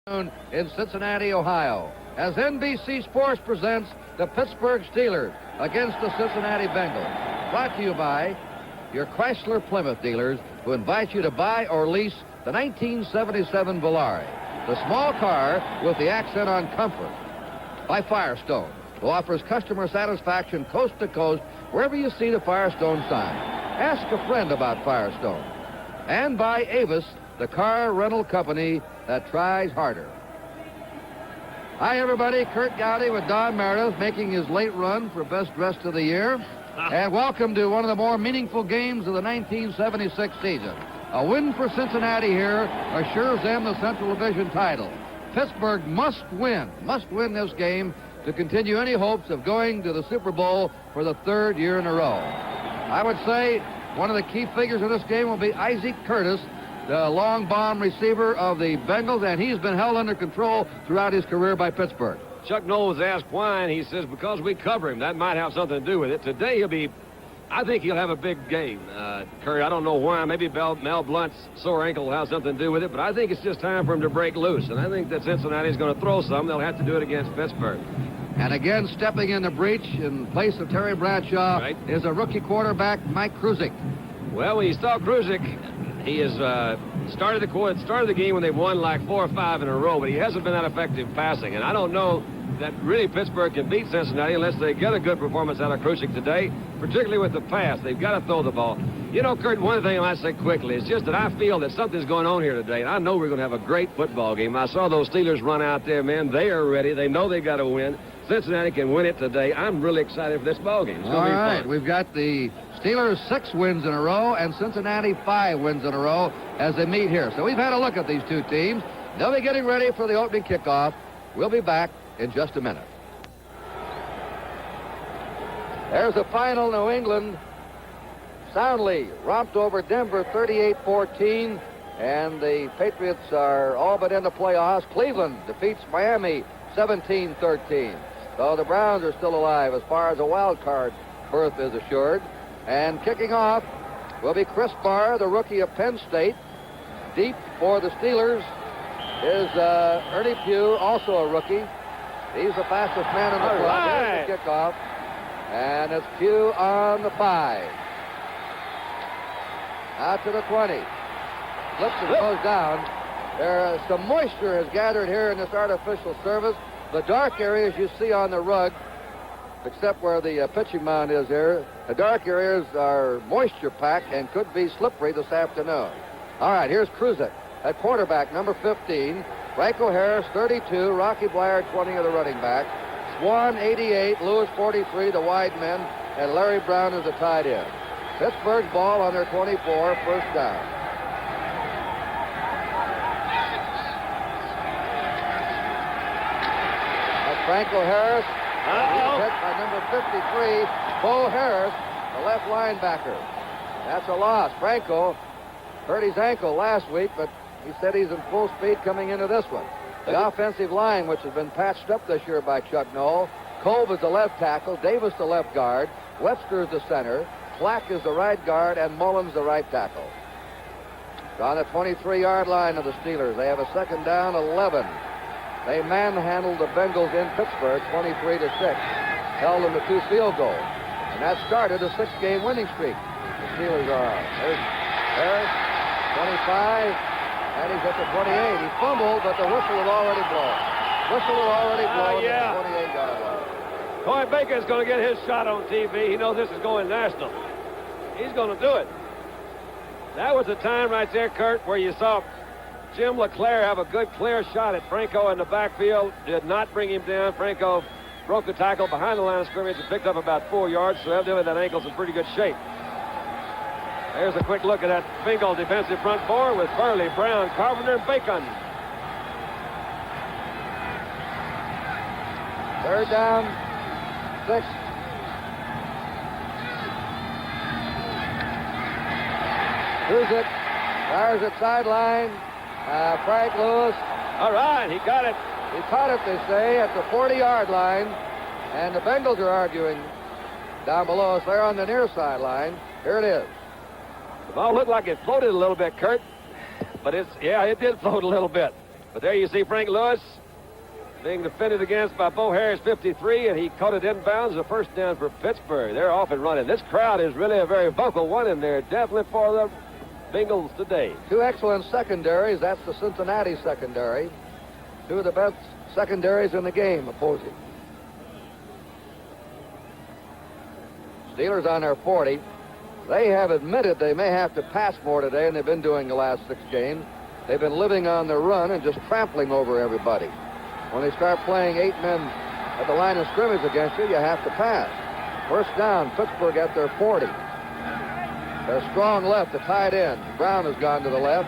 in Cincinnati, Ohio, as NBC Sports presents the Pittsburgh Steelers against the Cincinnati Bengals. Brought to you by your Chrysler Plymouth dealers, who invite you to buy or lease the 1977 Volare, the small car with the accent on comfort. By Firestone, who offers customer satisfaction coast to coast wherever you see the Firestone sign. Ask a friend about Firestone. And by Avis, the car rental company that tries harder. Hi, everybody. Curt Gowdy with Don Meredith making his late run for Best Dressed of the Year. And welcome to one of the more meaningful games of the 1976 season. A win for Cincinnati here assures them the Central Division title. Pittsburgh must win this game to continue any hopes of going to the Super Bowl for the third year in a row. I would say one of the key figures in this game will be Isaac Curtis, the long bomb receiver of the Bengals, and he's been held under control throughout his career by Pittsburgh. Chuck Noll was asked why, and he says because we cover him. That might have something to do with it. Today I think he'll have a big game, Curry. I don't know why. Maybe Mel Blunt's sore ankle will have something to do with it, but I think it's just time for him to break loose, and I think that Cincinnati's going to throw some. They'll have to do it against Pittsburgh. And again, stepping in the breach in place of Terry Bradshaw is a rookie quarterback, Mike Kruzik. Well, when you saw Kruzik, he has started the game when they've won like 4 or 5 in a row, but he hasn't been that effective passing. And I don't know that really Pittsburgh can beat Cincinnati unless they get a good performance out of Kruzik today, particularly with the pass. They've got to throw the ball. You know, Curt, one thing I might say quickly is just that I feel that something's going on here today, and I know we're going to have a great football game. I saw those Steelers run out there, man. They are ready. They know they've got to win. Cincinnati can win it today. I'm really excited for this ball game. It's going to be fun. We've got the Steelers 6 wins in a row and Cincinnati 5 wins in a row as they meet here. So we've had a look at these two teams. They'll be getting ready for the opening kickoff. We'll be back in just a minute. There's the final. New England soundly romped over Denver 38-14, and the Patriots are all but in the playoffs. Cleveland defeats Miami 17-13. So the Browns are still alive as far as a wild card berth is assured. And kicking off will be Chris Barr, the rookie of Penn State. Deep for the Steelers is Ernie Pugh, also a rookie. He's the fastest man in the club. There's the kickoff. And it's Pugh on the 5. Out to the 20. Flips and goes down. Some moisture has gathered here in this artificial surface. The dark areas you see on the rug, except where the pitching mound is here, the dark areas are moisture packed and could be slippery this afternoon. All right, here's Kruzik at quarterback, number 15. Franco Harris, 32. Rocky Bleier, 20 of the running back. Swan, 88. Lewis, 43, the wide men. And Larry Brown is the tight end. Pittsburgh's ball on their 24, first down. Franco Harris, he's hit by number 53, Bo Harris, the left linebacker. That's a loss. Franco hurt his ankle last week, but he said he's in full speed coming into this one. The offensive line, which has been patched up this year by Chuck Noll. Kolb is the left tackle, Davis the left guard, Webster is the center, Clack is the right guard, and Mullins the right tackle. It's on the 23-yard line of the Steelers. They have a second down, 11. They manhandled the Bengals in Pittsburgh 23-6, held them to 2 field goals. And that started a 6-game winning streak. The Steelers are on. There's Harris, 25, and he's at the 28. He fumbled, but the whistle was already blown. Whistle was already blown at the 28-yard line. Coy Baker's going to get his shot on TV. He knows this is going national. He's going to do it. That was the time right there, Curt, where you saw Jim LeClaire have a good clear shot at Franco in the backfield. Did not bring him down. Franco broke the tackle behind the line of scrimmage and picked up about 4 yards, so evidently that ankle's in pretty good shape. There's a quick look at that Bengal defensive front four with Burley, Brown, Carpenter, and Bacon. Third down, 6. Kruzik fires at sideline. Frank Lewis. All right, he got it. He caught it, they say, at the 40-yard line. And the Bengals are arguing down below us. They're on the near sideline. Here it is. The ball looked like it floated a little bit, Curt. But it did float a little bit. But there you see Frank Lewis being defended against by Bo Harris, 53, and he caught it inbounds, a first down for Pittsburgh. They're off and running. This crowd is really a very vocal one, and they're definitely for the Bengals today. Two excellent secondaries. That's the Cincinnati secondary. Two of the best secondaries in the game opposing. Steelers on their 40. They have admitted they may have to pass more today than they've been doing the last 6 games. They've been living on the run and just trampling over everybody. When they start playing 8 men at the line of scrimmage against you, you have to pass. First down, Pittsburgh at their 40. Their strong left, the tight end. Brown has gone to the left.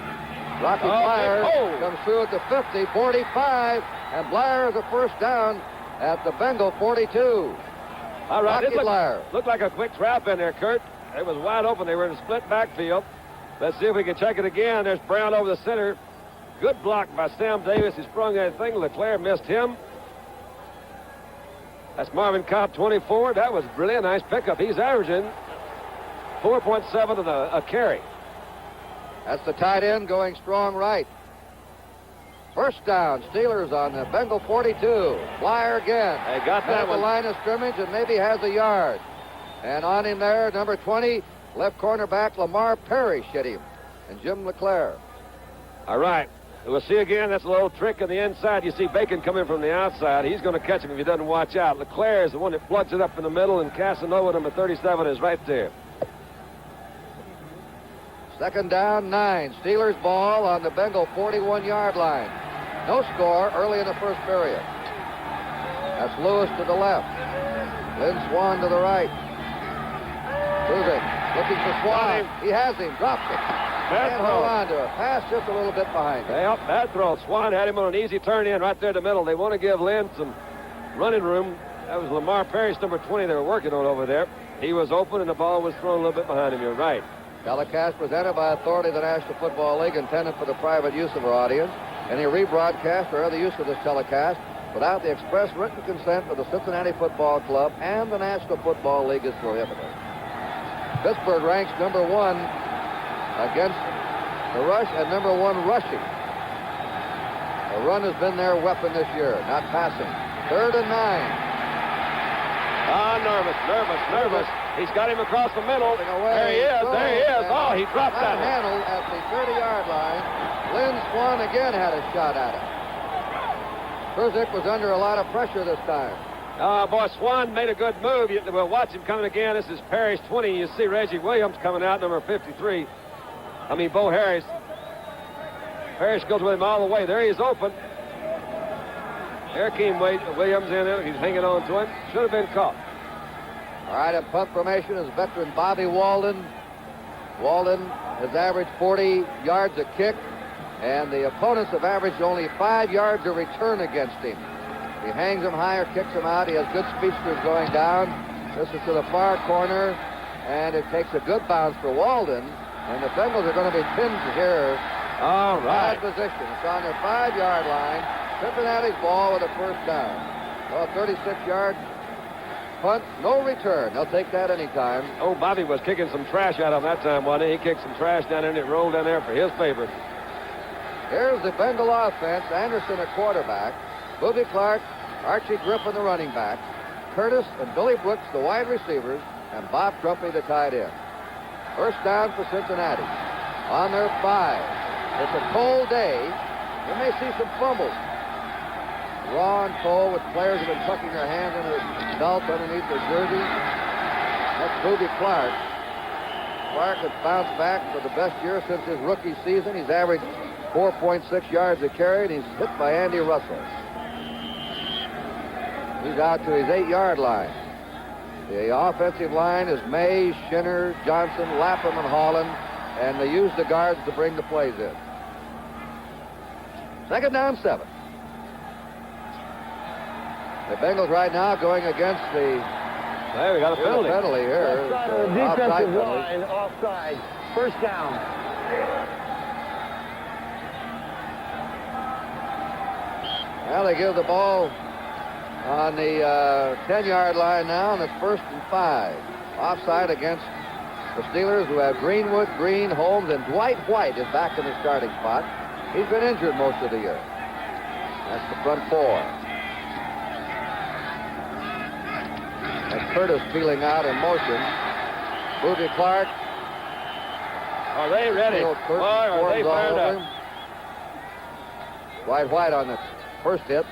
Rocky Blair comes through at the 50, 45, and Blair is a first down at the Bengal 42. All right, Rocky Blair. Looked like a quick trap in there, Curt. It was wide open. They were in a split backfield. Let's see if we can check it again. There's Brown over the center. Good block by Sam Davis. He sprung that thing. Leclerc missed him. That's Marvin Cobb, 24. That was really a nice pickup. He's averaging 4.7 a carry. That's the tight end going strong right. First down, Steelers on the Bengal 42. Flyer again. They got that at one. The line of scrimmage and maybe has a yard. And on him there, number 20, left cornerback Lamar Parrish hit him. And Jim Leclerc. All right. We'll see again. That's a little trick on the inside. You see Bacon coming from the outside. He's going to catch him if he doesn't watch out. Leclerc is the one that floods it up in the middle, and Casanova, number 37, is right there. Second down, 9. Steelers ball on the Bengal 41-yard line. No score early in the first period. That's Lewis to the left. Lynn Swan to the right. Moving, looking for Swan. He has him, drops it. And hold on to it. Pass just a little bit behind him. Yep, bad throw. Swan had him on an easy turn in right there in the middle. They want to give Lynn some running room. That was Lamar Parrish, number 20, they were working on over there. He was open, and the ball was thrown a little bit behind him. You're right. Telecast presented by authority of the National Football League, intended for the private use of our audience. Any rebroadcast or other use of this telecast without the express written consent of the Cincinnati Football Club and the National Football League is prohibited. Pittsburgh ranks number 1 against the rush and number 1 rushing. The run has been their weapon this year, not passing. 3rd and 9. Nervous. He's got him across the middle. There he is. Oh, he dropped that one. Handled at the 30-yard line. Lynn Swan again had a shot at it. Krzyk was under a lot of pressure this time. Boy, Swan made a good move. We'll watch him coming again. This is Parrish, 20. You see Reggie Williams coming out, number 53. Bo Harris. Parrish goes with him all the way. There he is open. There came Williams in there. He's hanging on to him. Should have been caught. All right, in punt formation is veteran Bobby Walden. Walden has averaged 40 yards a kick, and the opponents have averaged only 5 yards a return against him. He hangs them high or kicks them out. He has good speedsters going down. This is to the far corner, and it takes a good bounce for Walden, and the Bengals are going to be pinned here. All right. Bad position. It's on their 5-yard line. Cincinnati's ball with a first down. Well, 36-yard punt, no return. They'll take that anytime. Oh, Bobby was kicking some trash out of him that time, wasn't he? He kicked some trash down there, and it rolled down there for his favor. Here's the Bengal offense. Anderson at quarterback. Booby Clark, Archie Griffin, the running back. Curtis and Billy Brooks, the wide receivers. And Bob Trumpy, the tight end. First down for Cincinnati. On their 5. It's a cold day. You may see some fumbles. Raw and cold with players who have been tucking their hands in their belts underneath their jerseys. That's Booby Clark. Clark has bounced back for the best year since his rookie season. He's averaged 4.6 yards a carry, and he's hit by Andy Russell. He's out to his 8-yard line. The offensive line is May, Schinner, Johnson, Lapham, and Holland, and they use the guards to bring the plays in. Second down, 7. The Bengals right now going against the... Hey, we got a penalty. Here. Offside on the defensive line, offside. First down. Well, they give the ball on the 10-yard line now, and it's 1st and 5. Offside against the Steelers, who have Greenwood, Green, Holmes, and Dwight White is back in the starting spot. He's been injured most of the year. That's the front four. And Curtis peeling out in motion. Boobie Clark. Are they ready? Boy, are they fired up. White on the first hit.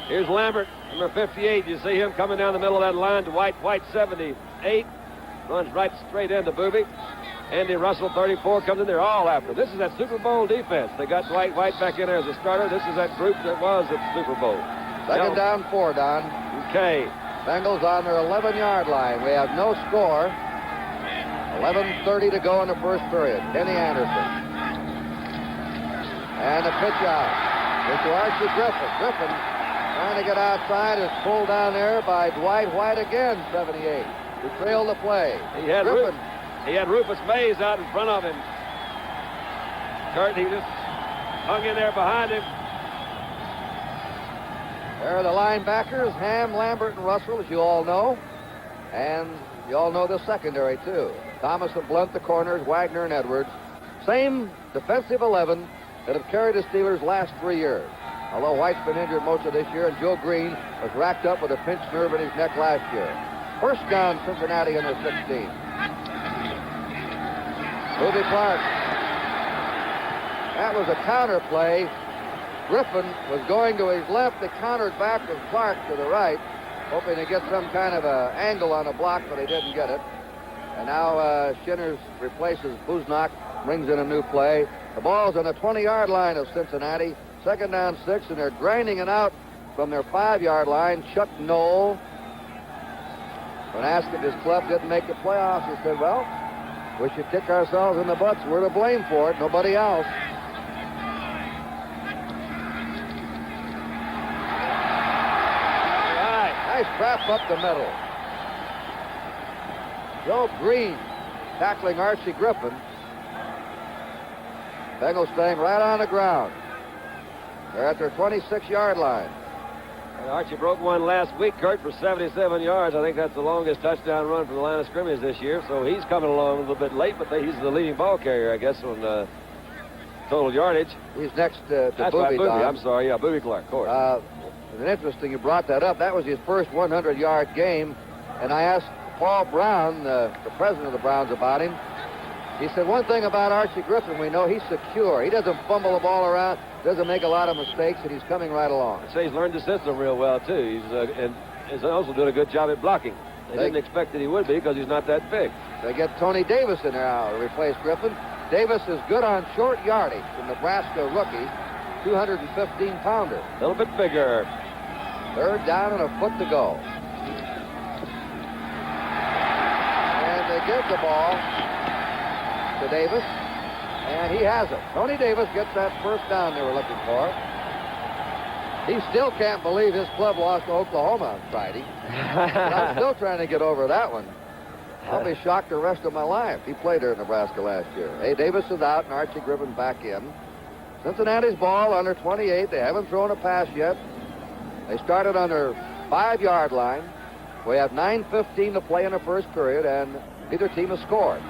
Here's Lambert, number 58. You see him coming down the middle of that line to White. White, 78. Runs right straight into Boobie. Andy Russell, 34, comes in there all after. This is that Super Bowl defense. They got Dwight White back in there as a starter. This is that group that was at the Super Bowl. Second down 4, Don. Okay. Bengals on their 11-yard line. We have no score. 11:30 to go in the first period. Kenny Anderson. And a pitch out. It's to Archie Griffin. Griffin trying to get outside is pulled down there by Dwight White again, 78. Who trailed the play. He had Rufus Mays out in front of him. Curt, he just hung in there behind him. There are the linebackers, Ham, Lambert, and Russell, as you all know. And you all know the secondary, too. Thomas and Blunt, the corners, Wagner and Edwards. Same defensive 11 that have carried the Steelers last 3 years. Although White's been injured most of this year, and Joe Green was racked up with a pinched nerve in his neck last year. First down, Cincinnati in their 16. Boobie Clark. That was a counter play. Griffin was going to his left. They countered back with Clark to the right, hoping to get some kind of an angle on a block, but they didn't get it. And now Shinners replaces Busnak, brings in a new play. The ball's on the 20-yard line of Cincinnati. Second down 6, and they're grinding it out from their 5-yard line. Chuck Knoll, when asked if his club didn't make the playoffs, he said, well, we should kick ourselves in the butts. We're to blame for it, nobody else. Nice trap up the middle. Joe Green tackling Archie Griffin. Bengals staying right on the ground. They're at their 26-yard line. And Archie broke one last week, Curt, for 77 yards. I think that's the longest touchdown run from the line of scrimmage this year. So he's coming along a little bit late, but he's the leading ball carrier, I guess, on total yardage. He's next to That's Boobie. right, Boobie. I'm sorry. Yeah, Boobie Clark, of course. It's interesting you brought that up. That was his first 100-yard game. And I asked Paul Brown, the president of the Browns, about him. He said one thing about Archie Griffin we know, he's secure. He doesn't fumble the ball around, doesn't make a lot of mistakes, and he's coming right along. I'd say he's learned the system real well, too. He's also doing a good job at blocking. They didn't expect that he would be because he's not that big. They get Tony Davis in there now to replace Griffin. Davis is good on short yardage, the Nebraska rookie, 215-pounder. A little bit bigger. Third down and a foot to go. And they give the ball to Davis, and he has it. Tony Davis gets that first down they were looking for. He still can't believe his club lost to Oklahoma on Friday. But I'm still trying to get over that one. I'll be shocked the rest of my life. He played there in Nebraska last year. Hey, Davis is out and Archie Griffin back in. Cincinnati's ball under 28. They haven't thrown a pass yet. They started on their 5-yard line. We have 9:15 to play in the first period, and neither team has scored.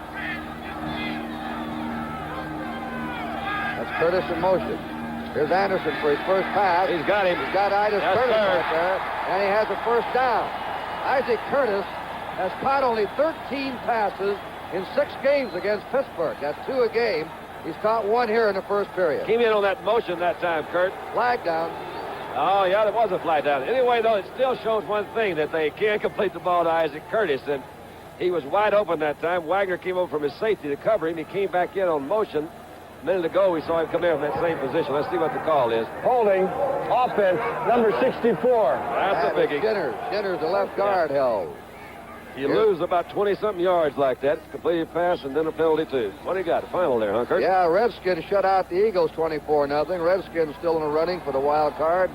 That's Curtis in motion. Here's Anderson for his first pass. He's got him. He's got Curtis right there, and he has a first down. Isaac Curtis has caught only 13 passes in 6 games against Pittsburgh. That's 2 a game. He's caught 1 here in the first period. Came in on that motion that time, Curt. Flag down. Oh, yeah, there was a flag down. Anyway, though, it still shows one thing, that they can't complete the ball to Isaac Curtis, and he was wide open that time. Wagner came over from his safety to cover him. He came back in on motion. A minute ago, we saw him come in from that same position. Let's see what the call is. Holding, offense, number 64. That's a biggie. Shinner's the left guard held. You lose about 20-something yards like that. Completed pass and then a penalty, too. What do you got? The final there, huh, Curt? Yeah, Redskins shut out the Eagles 24-0. Redskins still in the running for the wild card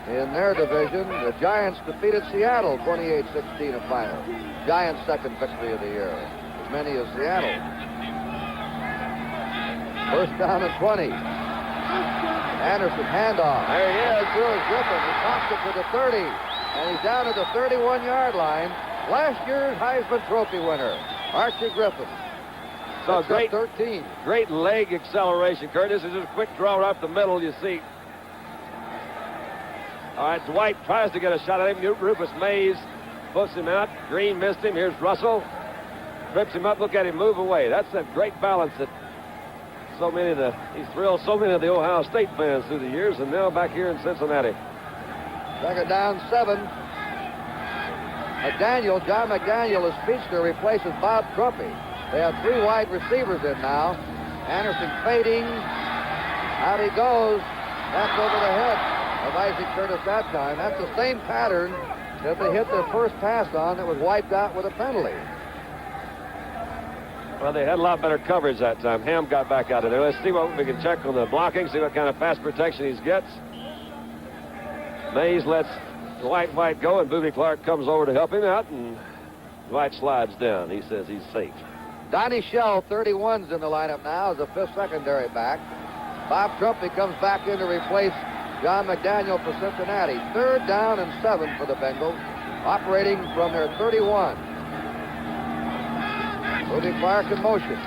in their division. The Giants defeated Seattle 28-16 in final. Giants' second victory of the year. As many as Seattle. First down and 20. Anderson, handoff. There he is. Through Griffin. He pops it to the 30. And he's down at the 31-yard line. Last year's Heisman Trophy winner, Archie Griffin. So That's up 13. great leg acceleration, Curt. This is just a quick draw right up the middle, you see. All right, Dwight tries to get a shot at him. Rufus Mays puts him out. Green missed him. Here's Russell. Trips him up. Look at him move away. That's that great balance that he's thrilled so many of the Ohio State fans through the years, and now back here in Cincinnati. Second down, 7. John McDaniel, is speedster, replaces Bob Trumpy. They have 3 wide receivers in now. Anderson fading. Out he goes. That's over the head of Isaac Curtis that time. That's the same pattern that they hit their first pass on that was wiped out with a penalty. Well, they had a lot better coverage that time. Ham got back out of there. Let's see what we can check on the blocking, see what kind of pass protection he gets. Mays lets Dwight White go, and Boobie Clark comes over to help him out, and Dwight slides down. He says he's safe. Donnie Shell, 31's in the lineup now as a 5th secondary back. Bob Trumpy comes back in to replace John McDaniel for Cincinnati. 3rd down and 7 for the Bengals, operating from their 31. Boobie Clark in motion.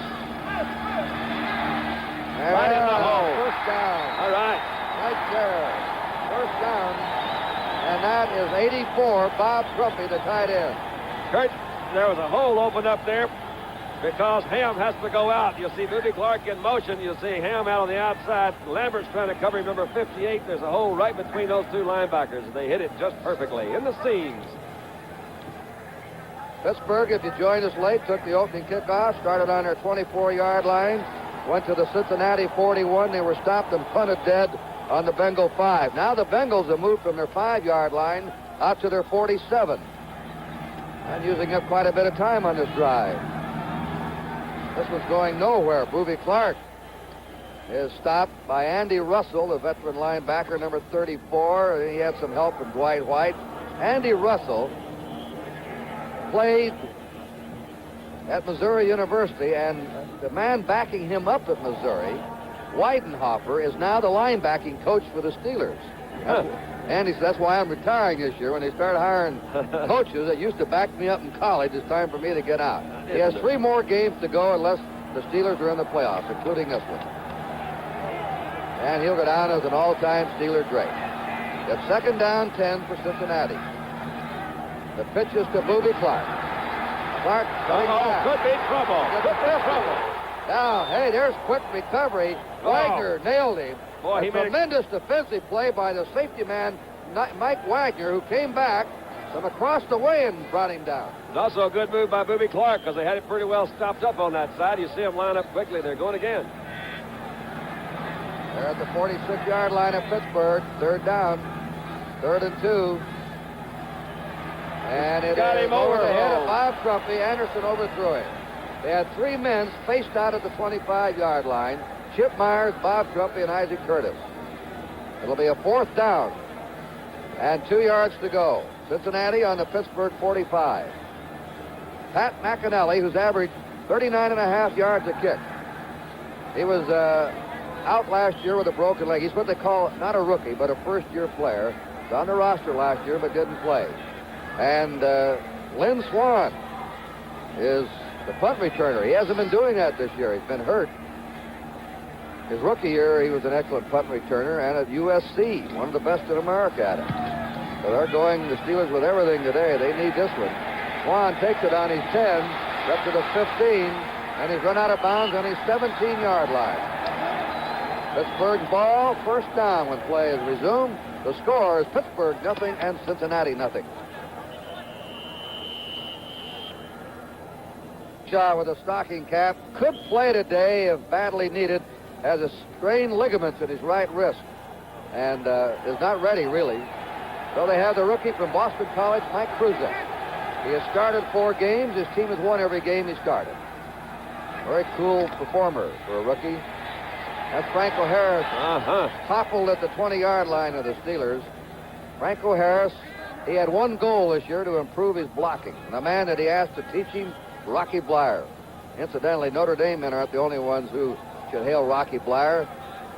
Right in the hole. First down. All right. Right there. First down. And that is 84, Bob Trumpy, the tight end. Curt, there was a hole opened up there because Ham has to go out. You'll see Boobie Clark in motion. You'll see Ham out on the outside. Lambert's trying to cover him, number 58. There's a hole right between those 2 linebackers. They hit it just perfectly in the seams. Pittsburgh, if you joined us late, took the opening kickoff, started on their 24-yard line, went to the Cincinnati 41. They were stopped and punted dead on the Bengal 5. Now the Bengals have moved from their 5-yard line out to their 47. And using up quite a bit of time on this drive. This was going nowhere. Boobie Clark is stopped by Andy Russell, the veteran linebacker, number 34. And he had some help from Dwight White. Andy Russell played at Missouri University, and the man backing him up at Missouri, Weidenhofer, is now the linebacking coach for the Steelers. Andy says, that's why I'm retiring this year. When they start hiring coaches that used to back me up in college, it's time for me to get out. He has 3 more games to go unless the Steelers are in the playoffs, including this one. And he'll go down as an all-time Steeler great. It's 2nd down, 10 for Cincinnati. The pitch is to Boobie Clark. Clark coming back. Could be trouble. Could be trouble. Now, hey, there's quick recovery. Wagner nailed him. Boy, he made tremendous defensive play by the safety man, Mike Wagner, who came back from across the way and brought him down. It's also a good move by Boobie Clark because they had it pretty well stopped up on that side. You see them line up quickly. They're going again. They're at the 46-yard line of Pittsburgh. 3rd down. 3rd and 2. And it got is him over the head hole. of Bob Trumpy. Anderson overthrew him. They had 3 men spaced out at the 25-yard line. Chip Myers, Bob Trumpy, and Isaac Curtis. It'll be a 4th down and 2 yards to go. Cincinnati on the Pittsburgh 45. Pat McAnally, who's averaged 39.5 yards a kick. He was out last year with a broken leg. He's what they call not a rookie, but a first-year player. He's on the roster last year, but didn't play. And Lynn Swan is the punt returner. He hasn't been doing that this year. He's been hurt. His rookie year, he was an excellent punt returner, and at USC, one of the best in America at it. So they're going, the Steelers, with everything today. They need this one. Swan takes it on his 10, up to the 15, and he's run out of bounds on his 17-yard line. Pittsburgh's ball, 1st down when play is resumed. The score is Pittsburgh nothing and Cincinnati nothing. Shaw with a stocking cap could play today if badly needed. Has a strained ligaments in his right wrist and is not ready really. So they have the rookie from Boston College, Mike Kruzek. He has started 4 games. His team has won every game he started. Very cool performer for a rookie. That's Franco Harris, toppled at the 20-yard line of the Steelers. Franco Harris, he had 1 goal this year to improve his blocking. And the man that he asked to teach him, Rocky Bleier. Incidentally, Notre Dame men aren't the only ones who should hail Rocky Bleier.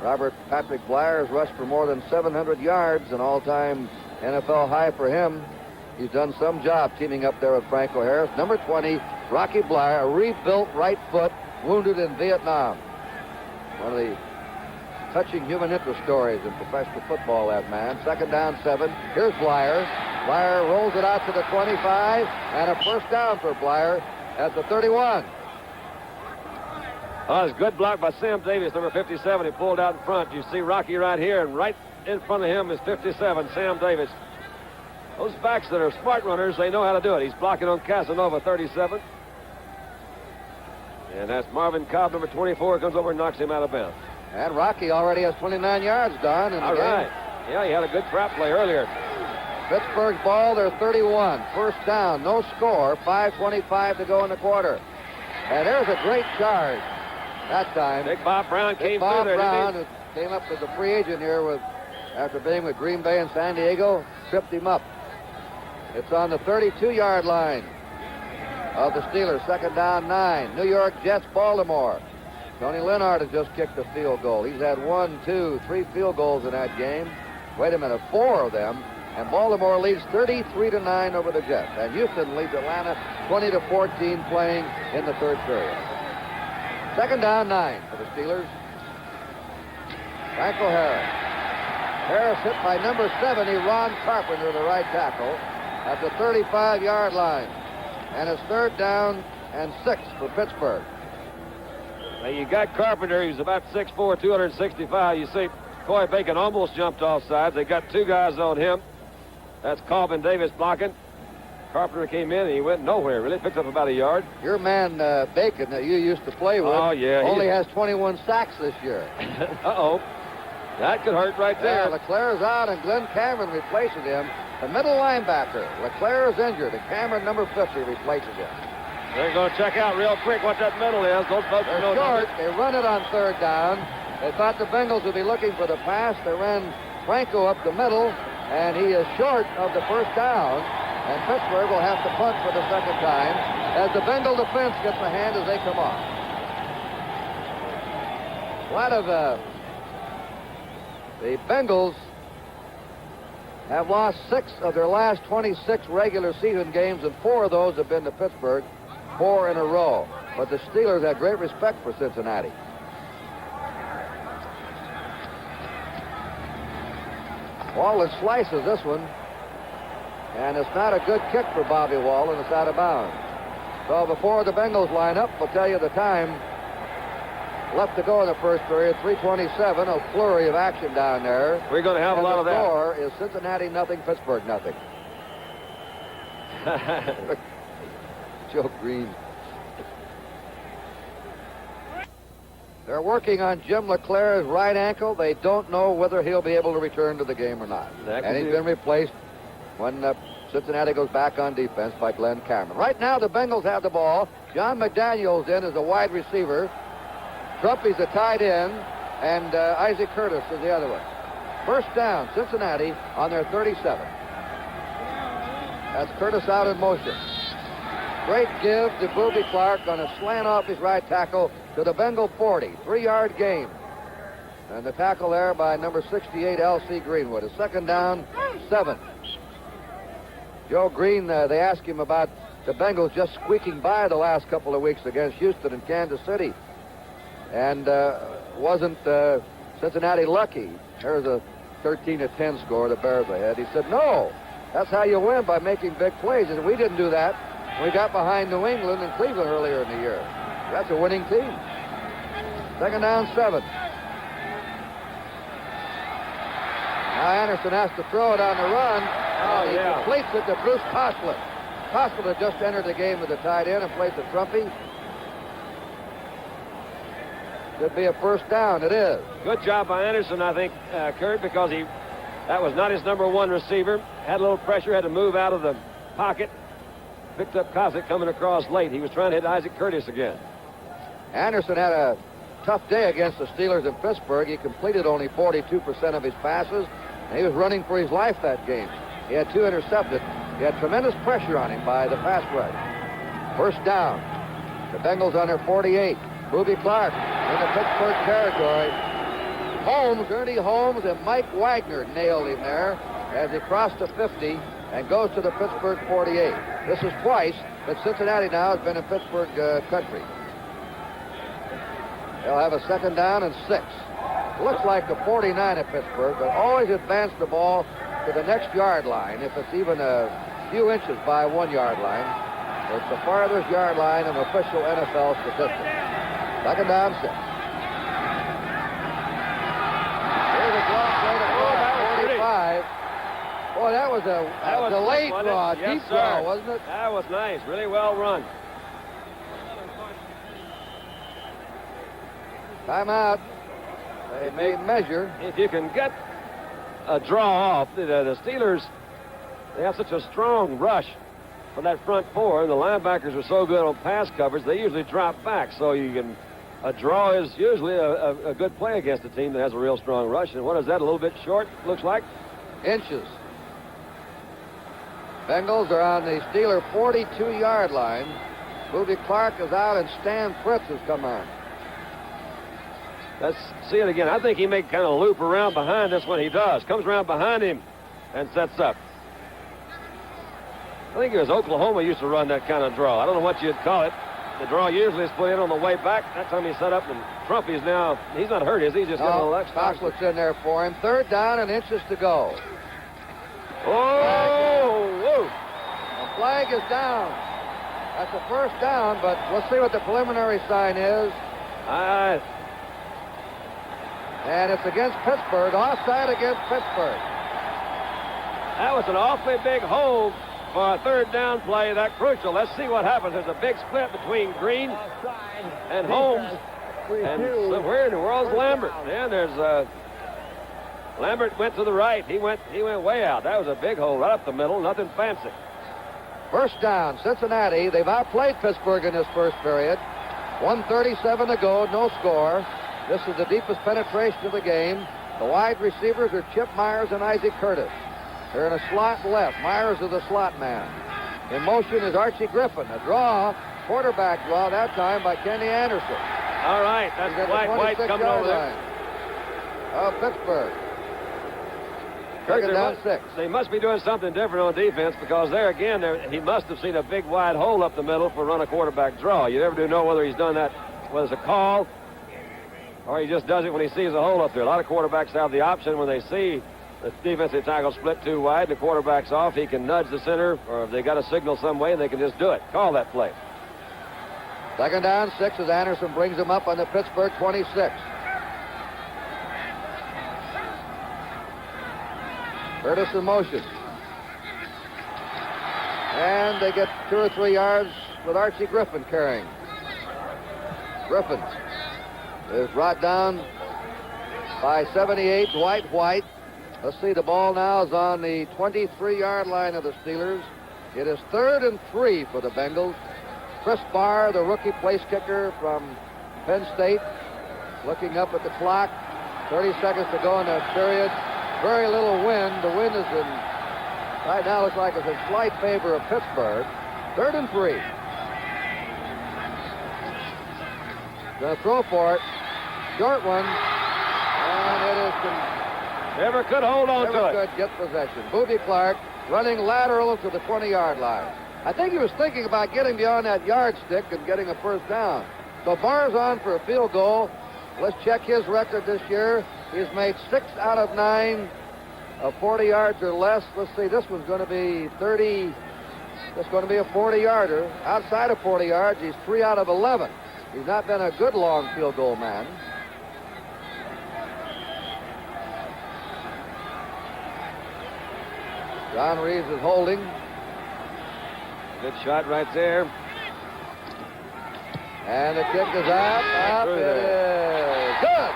Robert Patrick Bleier has rushed for more than 700 yards, an all-time NFL high for him. He's done some job teaming up there with Franco Harris. Number 20, Rocky Bleier, a rebuilt right foot, wounded in Vietnam. One of the touching human interest stories in professional football, that man. Second down, 7. Here's Blyer. Blyer rolls it out to the 25, and a first down for Blyer at the 31. Oh, it's a good block by Sam Davis, number 57. He pulled out in front. You see Rocky right here, and right in front of him is 57, Sam Davis. Those backs that are smart runners, they know how to do it. He's blocking on Casanova, 37. And that's Marvin Cobb, number 24, comes over and knocks him out of bounds. And Rocky already has 29 yards done in the game. All right. Yeah, he had a good trap play earlier. Pittsburgh's ball, they're 31. First down, no score, 5:25 to go in the quarter. And there's a great charge that time. Big Bob Brown came Bob through there, Brown, didn't who came up as a free agent here after being with Green Bay and San Diego, tripped him up. It's on the 32-yard line of the Steelers. Second down, 9. New York Jets, Baltimore. Tony Leonard has just kicked a field goal. He's had 1, 2, 3 field goals in that game. Wait a minute, 4 of them. And Baltimore leads 33-9 over the Jets. And Houston leads Atlanta 20-14 playing in the third period. Second down, 9 for the Steelers. Franco Harris. Harris hit by number 70, Ron Carpenter, the right tackle, at the 35-yard line. And it's third down and 6 for Pittsburgh. Now you got Carpenter. He's about 6'4", 265. You see Coy Bacon almost jumped off sides. They got 2 guys on him. That's Cobb and Davis blocking. Carpenter came in and he went nowhere. Really picked up about a yard. Your man Bacon that you used to play with only has 21 sacks this year. Uh-oh. That could hurt right there. Yeah, LeClair's out and Glenn Cameron replaces him. The middle linebacker, LeClair is injured, and Cameron, number 50, replaces him. They're going to check out real quick what that middle is. Those folks know short. They run it on third down. They thought the Bengals would be looking for the pass. They ran Franco up the middle, and he is short of the first down. And Pittsburgh will have to punt for the second time as the Bengal defense gets a hand as they come off. A lot of the Bengals have lost 6 of their last 26 regular season games, and 4 of those have been to Pittsburgh, 4 in a row. But the Steelers have great respect for Cincinnati. Wallen slices this one, and it's not a good kick for Bobby Wallen. It's out of bounds. So before the Bengals line up, we'll tell you the time left to go in the first period, 3:27, a flurry of action down there. We're going to have a lot of that. The score is Cincinnati nothing, Pittsburgh nothing. Joe Green. They're working on Jim LeClair's right ankle. They don't know whether he'll be able to return to the game or not. And he's been replaced when Cincinnati goes back on defense by Glenn Cameron. Right now, the Bengals have the ball. John McDaniel's in as a wide receiver. Trumpy's a tight end, and Isaac Curtis is the other one. First down, Cincinnati on their 37. That's Curtis out in motion. Great give to Booby Clark on a slant off his right tackle to the Bengal 40. 3-yard gain. And the tackle there by number 68, L.C. Greenwood. A second down, 7. Joe Green, they asked him about the Bengals just squeaking by the last couple of weeks against Houston and Kansas City. And wasn't Cincinnati lucky? There's a 13-10 score the Bears ahead. He said, no, that's how you win, by making big plays. And we didn't do that. We got behind New England and Cleveland earlier in the year. That's a winning team. Second down, 7. Now Anderson has to throw it on the run. And he completes it to Bruce Coslet. Coslet had just entered the game with the tight end and played the Trumpy. Could be a first down. It is. Good job by Anderson, I think, Curt, because that was not his number 1 receiver. Had a little pressure, had to move out of the pocket. Picked up Cossack coming across late. He was trying to hit Isaac Curtis again. Anderson had a tough day against the Steelers in Pittsburgh. He completed only 42% of his passes, and he was running for his life that game. He had 2 intercepted. He had tremendous pressure on him by the pass rush. First down. The Bengals on their 48. Booby Clark in the Pittsburgh territory. Ernie Holmes and Mike Wagner nailed him there as he crossed the 50 and goes to the Pittsburgh 48. This is twice that Cincinnati now has been in Pittsburgh country. They'll have a second down and 6. Looks like the 49 of Pittsburgh, but always advance the ball to the next yard line if it's even a few inches by 1 yard line. It's the farthest yard line in official NFL statistics. Second down, 6. Here's a draw play to 45. Boy, that was a delayed draw, deep draw, wasn't it? That was nice. Really well run. Timeout. They may measure. If you can get a draw off, the Steelers, they have such a strong rush for that front four. The linebackers are so good on pass coverage, they usually drop back. So a draw is usually a good play against a team that has a real strong rush. And what is that, a little bit short, looks like? Inches. Bengals are on the Steeler 42-yard line. Booby Clark is out, and Stan Fritz has come on. Let's see it again. I think he may kind of loop around behind us when he does. Comes around behind him and sets up. I think it was Oklahoma used to run that kind of draw. I don't know what you'd call it. The draw usually is put in on the way back. That time he set up, and Trump is now, he's not hurt, is he? He's just getting a little extra. Foxley's in there for him. Third down and inches to go. Oh, whoa. The flag is down. That's a first down, but we'll see what the preliminary sign is. And it's against Pittsburgh. Offside against Pittsburgh. That was an awfully big hold for a third down play, that crucial. Let's see what happens. There's a big split between Green and Holmes. And so where in the world's Lambert? Yeah, there's Lambert went to the right. He went way out. That was a big hole right up the middle. Nothing fancy. First down, Cincinnati. They've outplayed Pittsburgh in this first period. 1:37 to go, no score. This is the deepest penetration of the game. The wide receivers are Chip Myers and Isaac Curtis. They're in a slot left. Myers is the slot man. In motion is Archie Griffin. A draw, quarterback draw that time by Kenny Anderson. All right, that's White coming over there. Of Pittsburgh. Second down, 6. They must be doing something different on defense, because there again, he must have seen a big wide hole up the middle for run a quarterback draw. You never do know whether he's done that, whether it's a call or he just does it when he sees a hole up there. A lot of quarterbacks have the option when they see the defensive tackle split too wide, the quarterback's off, he can nudge the center, or if they got a signal some way, they can just do it. Call that play. Second down, 6 as Anderson brings him up on the Pittsburgh 26. Curtis in motion. And they get 2 or 3 yards with Archie Griffin carrying. Griffin is brought down by 78, White. Let's see, the ball now is on the 23-yard line of the Steelers. It is 3rd and 3 for the Bengals. Chris Barr, the rookie place kicker from Penn State, looking up at the clock. 30 seconds to go in the period. Very little wind. The wind is right now looks like it's in slight favor of Pittsburgh. 3rd and 3. Going to throw for it. Short one. And it is... Never could hold on to it. Never could get possession. Booby Clark running lateral to the 20-yard line. I think he was thinking about getting beyond that yardstick and getting a first down. So Barr's on for a field goal. Let's check his record this year. He's made 6 out of 9 of 40 yards or less. Let's see, this one's going to be 30. That's going to be a 40-yarder. Outside of 40 yards, he's 3 out of 11. He's not been a good long field goal man. John Reeves is holding. Good shot right there. And the kick is up. Up it is. Good.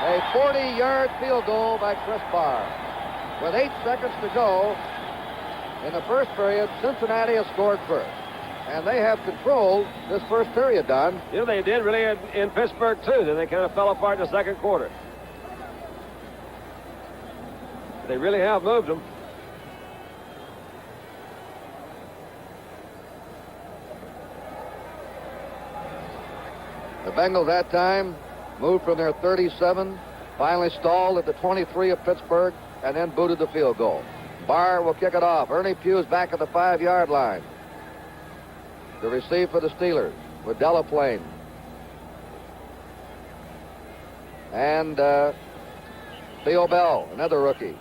A 40-yard field goal by Chris Barr. With 8 seconds to go in the first period, Cincinnati has scored first. And they have controlled this first period, Don. You know, they did really in Pittsburgh, too. Then they kind of fell apart in the second quarter. They really have moved them. The Bengals that time moved from their 37, finally stalled at the 23 of Pittsburgh, and then booted the field goal. Barr will kick it off. Ernie Pugh's back at the 5-yard line to receive for the Steelers with Delaplane. and Theo Bell, another rookie.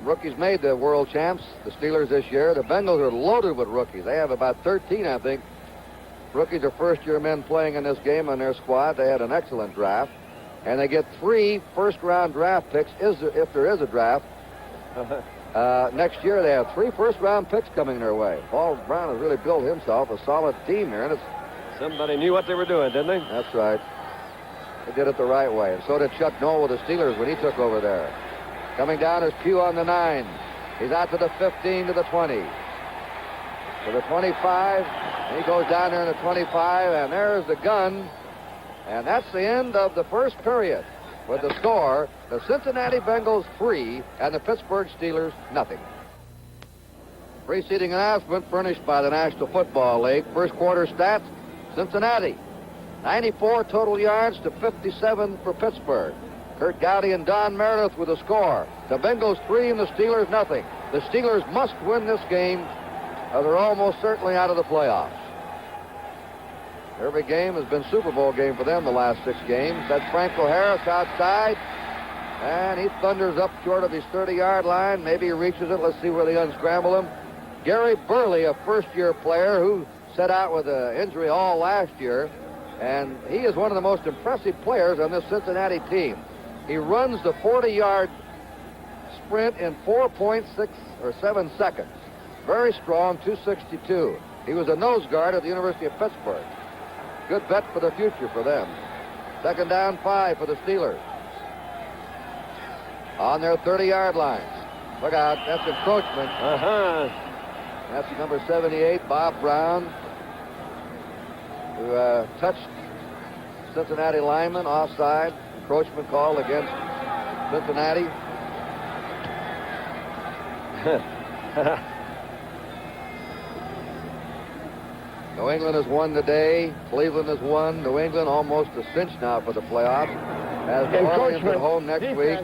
Rookies made the world champs, the Steelers, this year. The Bengals are loaded with rookies. They have about 13, I think. Rookies are first-year men playing in this game on their squad. They had an excellent draft. And they get 3 first-round draft picks, if there is a draft. Next year, they have 3 first-round picks coming their way. Paul Brown has really built himself a solid team here. And somebody knew what they were doing, didn't they? That's right. They did it the right way. And so did Chuck Noll with the Steelers when he took over there. Coming down is Pugh on the 9. He's out to the 15, to the 20. To the 25. And he goes down there in the 25, and there's the gun. And that's the end of the first period. With the score, the Cincinnati Bengals 3 and the Pittsburgh Steelers nothing. Preceding announcement furnished by the National Football League. First quarter stats, Cincinnati, 94 total yards to 57 for Pittsburgh. Curt Gowdy and Don Meredith with the score. The Bengals 3 and the Steelers nothing. The Steelers must win this game, or they're almost certainly out of the playoffs. Every game has been Super Bowl game for them the last 6 games. That's Franco Harris outside, and he thunders up short of his 30-yard line. Maybe he reaches it. Let's see where they unscramble him. Gary Burley, a first-year player who set out with an injury all last year, and he is one of the most impressive players on this Cincinnati team. He runs the 40-yard sprint in 4.6 or 7 seconds. Very strong, 262. He was a nose guard at the University of Pittsburgh. Good bet for the future for them. Second down, 5 for the Steelers. On their 30-yard lines. Look out, that's encroachment. That's number 78, Bob Brown, who touched Cincinnati lineman offside. Encroachment called against Cincinnati. New England has won today. Cleveland has won. New England almost a cinch now for the playoffs. As New Orleans at home next week.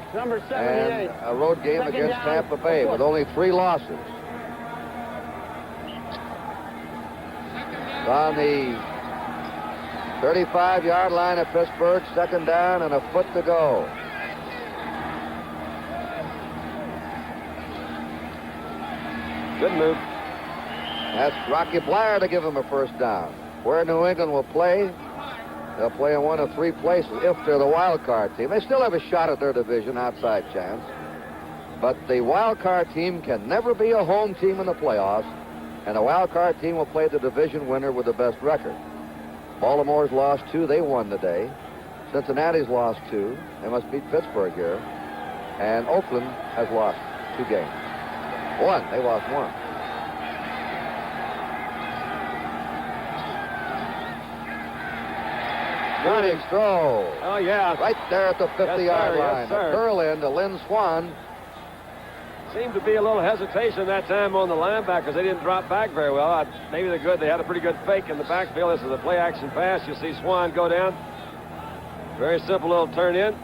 And a road game against Tampa Bay with only 3 losses. On the 35-yard line of Pittsburgh, second down and a foot to go. Good move. That's Rocky Blair to give him a first down. Where New England will play, they'll play in one of 3 places if they're the wild card team. They still have a shot at their division, outside chance. But the wild card team can never be a home team in the playoffs, and the wild card team will play the division winner with the best record. Baltimore's lost 2. They won today. Cincinnati's lost 2. They must beat Pittsburgh here. And Oakland has lost 2 games. 1. They lost 1. Running throw. Oh, yeah. Right there at the 50-yard line. Yes, sir. The curl in to Lynn Swann. Seemed to be a little hesitation that time on the linebackers. They didn't drop back very well. Maybe they're good. They had a pretty good fake in the backfield. This is a play-action pass. You see Swann go down. Very simple little turn in.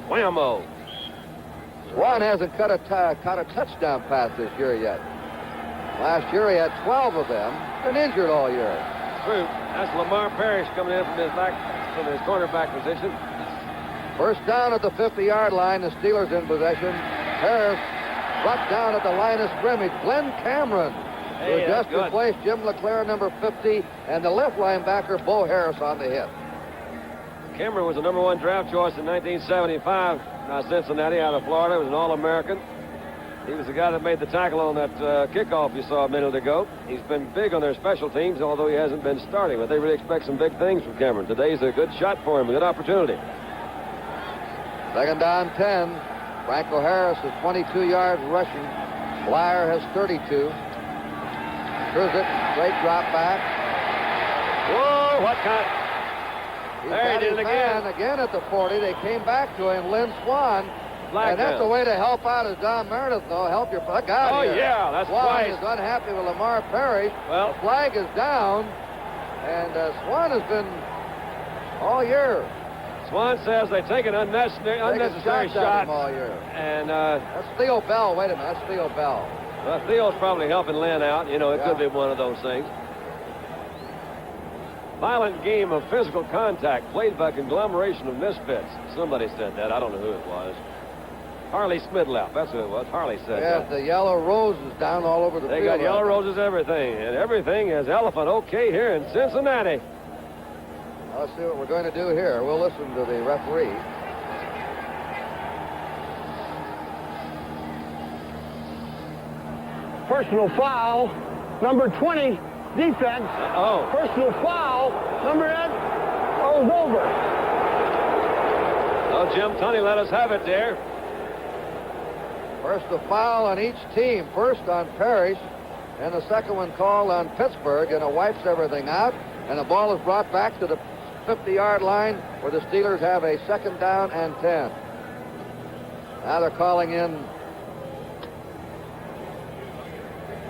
Whammo. Swann hasn't caught a touchdown pass this year yet. Last year he had 12 of them. Been injured all year. True. That's Lamar Parrish coming in from his cornerback position. First down at the 50-yard line. The Steelers in possession. Harris brought down at the line of scrimmage. Glenn Cameron, who just replaced Jim LeClaire, number 50, and the left linebacker, Bo Harris, on the hit. Cameron was the number 1 draft choice in 1975. Cincinnati out of Florida. He was an All-American. He was the guy that made the tackle on that kickoff you saw a minute ago. He's been big on their special teams, although he hasn't been starting. But they really expect some big things from Cameron. Today's a good shot for him, a good opportunity. Second down, 10. Franco Harris is 22 yards rushing. Blair has 32. Truzic, great drop back. Whoa, what kind? There he did it again. Again at the 40. They came back to him. Lynn Swann. And that's the way to help out, as Don Meredith, though. Help your guy. Oh, yeah, that's Swann twice. is unhappy with Lamar Parrish. Well, the flag is down, and Swann has been all year. Swann says they take an unnecessary shot all year. And that's Theo Bell. Wait a minute, that's Theo Bell. Well, Theo's probably helping Lynn out. You know, it could be one of those things. violent game of physical contact played by conglomeration of misfits. Somebody said that. I don't know who it was. Harley Smidlapp. That's who it was. Harley said that. The yellow roses down all over the field. They got yellow roses, everything. And everything is elephant okay here in Cincinnati. Let's see what we're going to do here. We'll listen to the referee. Personal foul, number 20, defense. Personal foul, number 8, goes over. Oh, Jim Tunney let us have it there. First, the foul on each team. First on Parrish, and the second one called on Pittsburgh, and it wipes everything out. And the ball is brought back to the 50-yard line, where the Steelers have a 2nd down and 10. Now they're calling in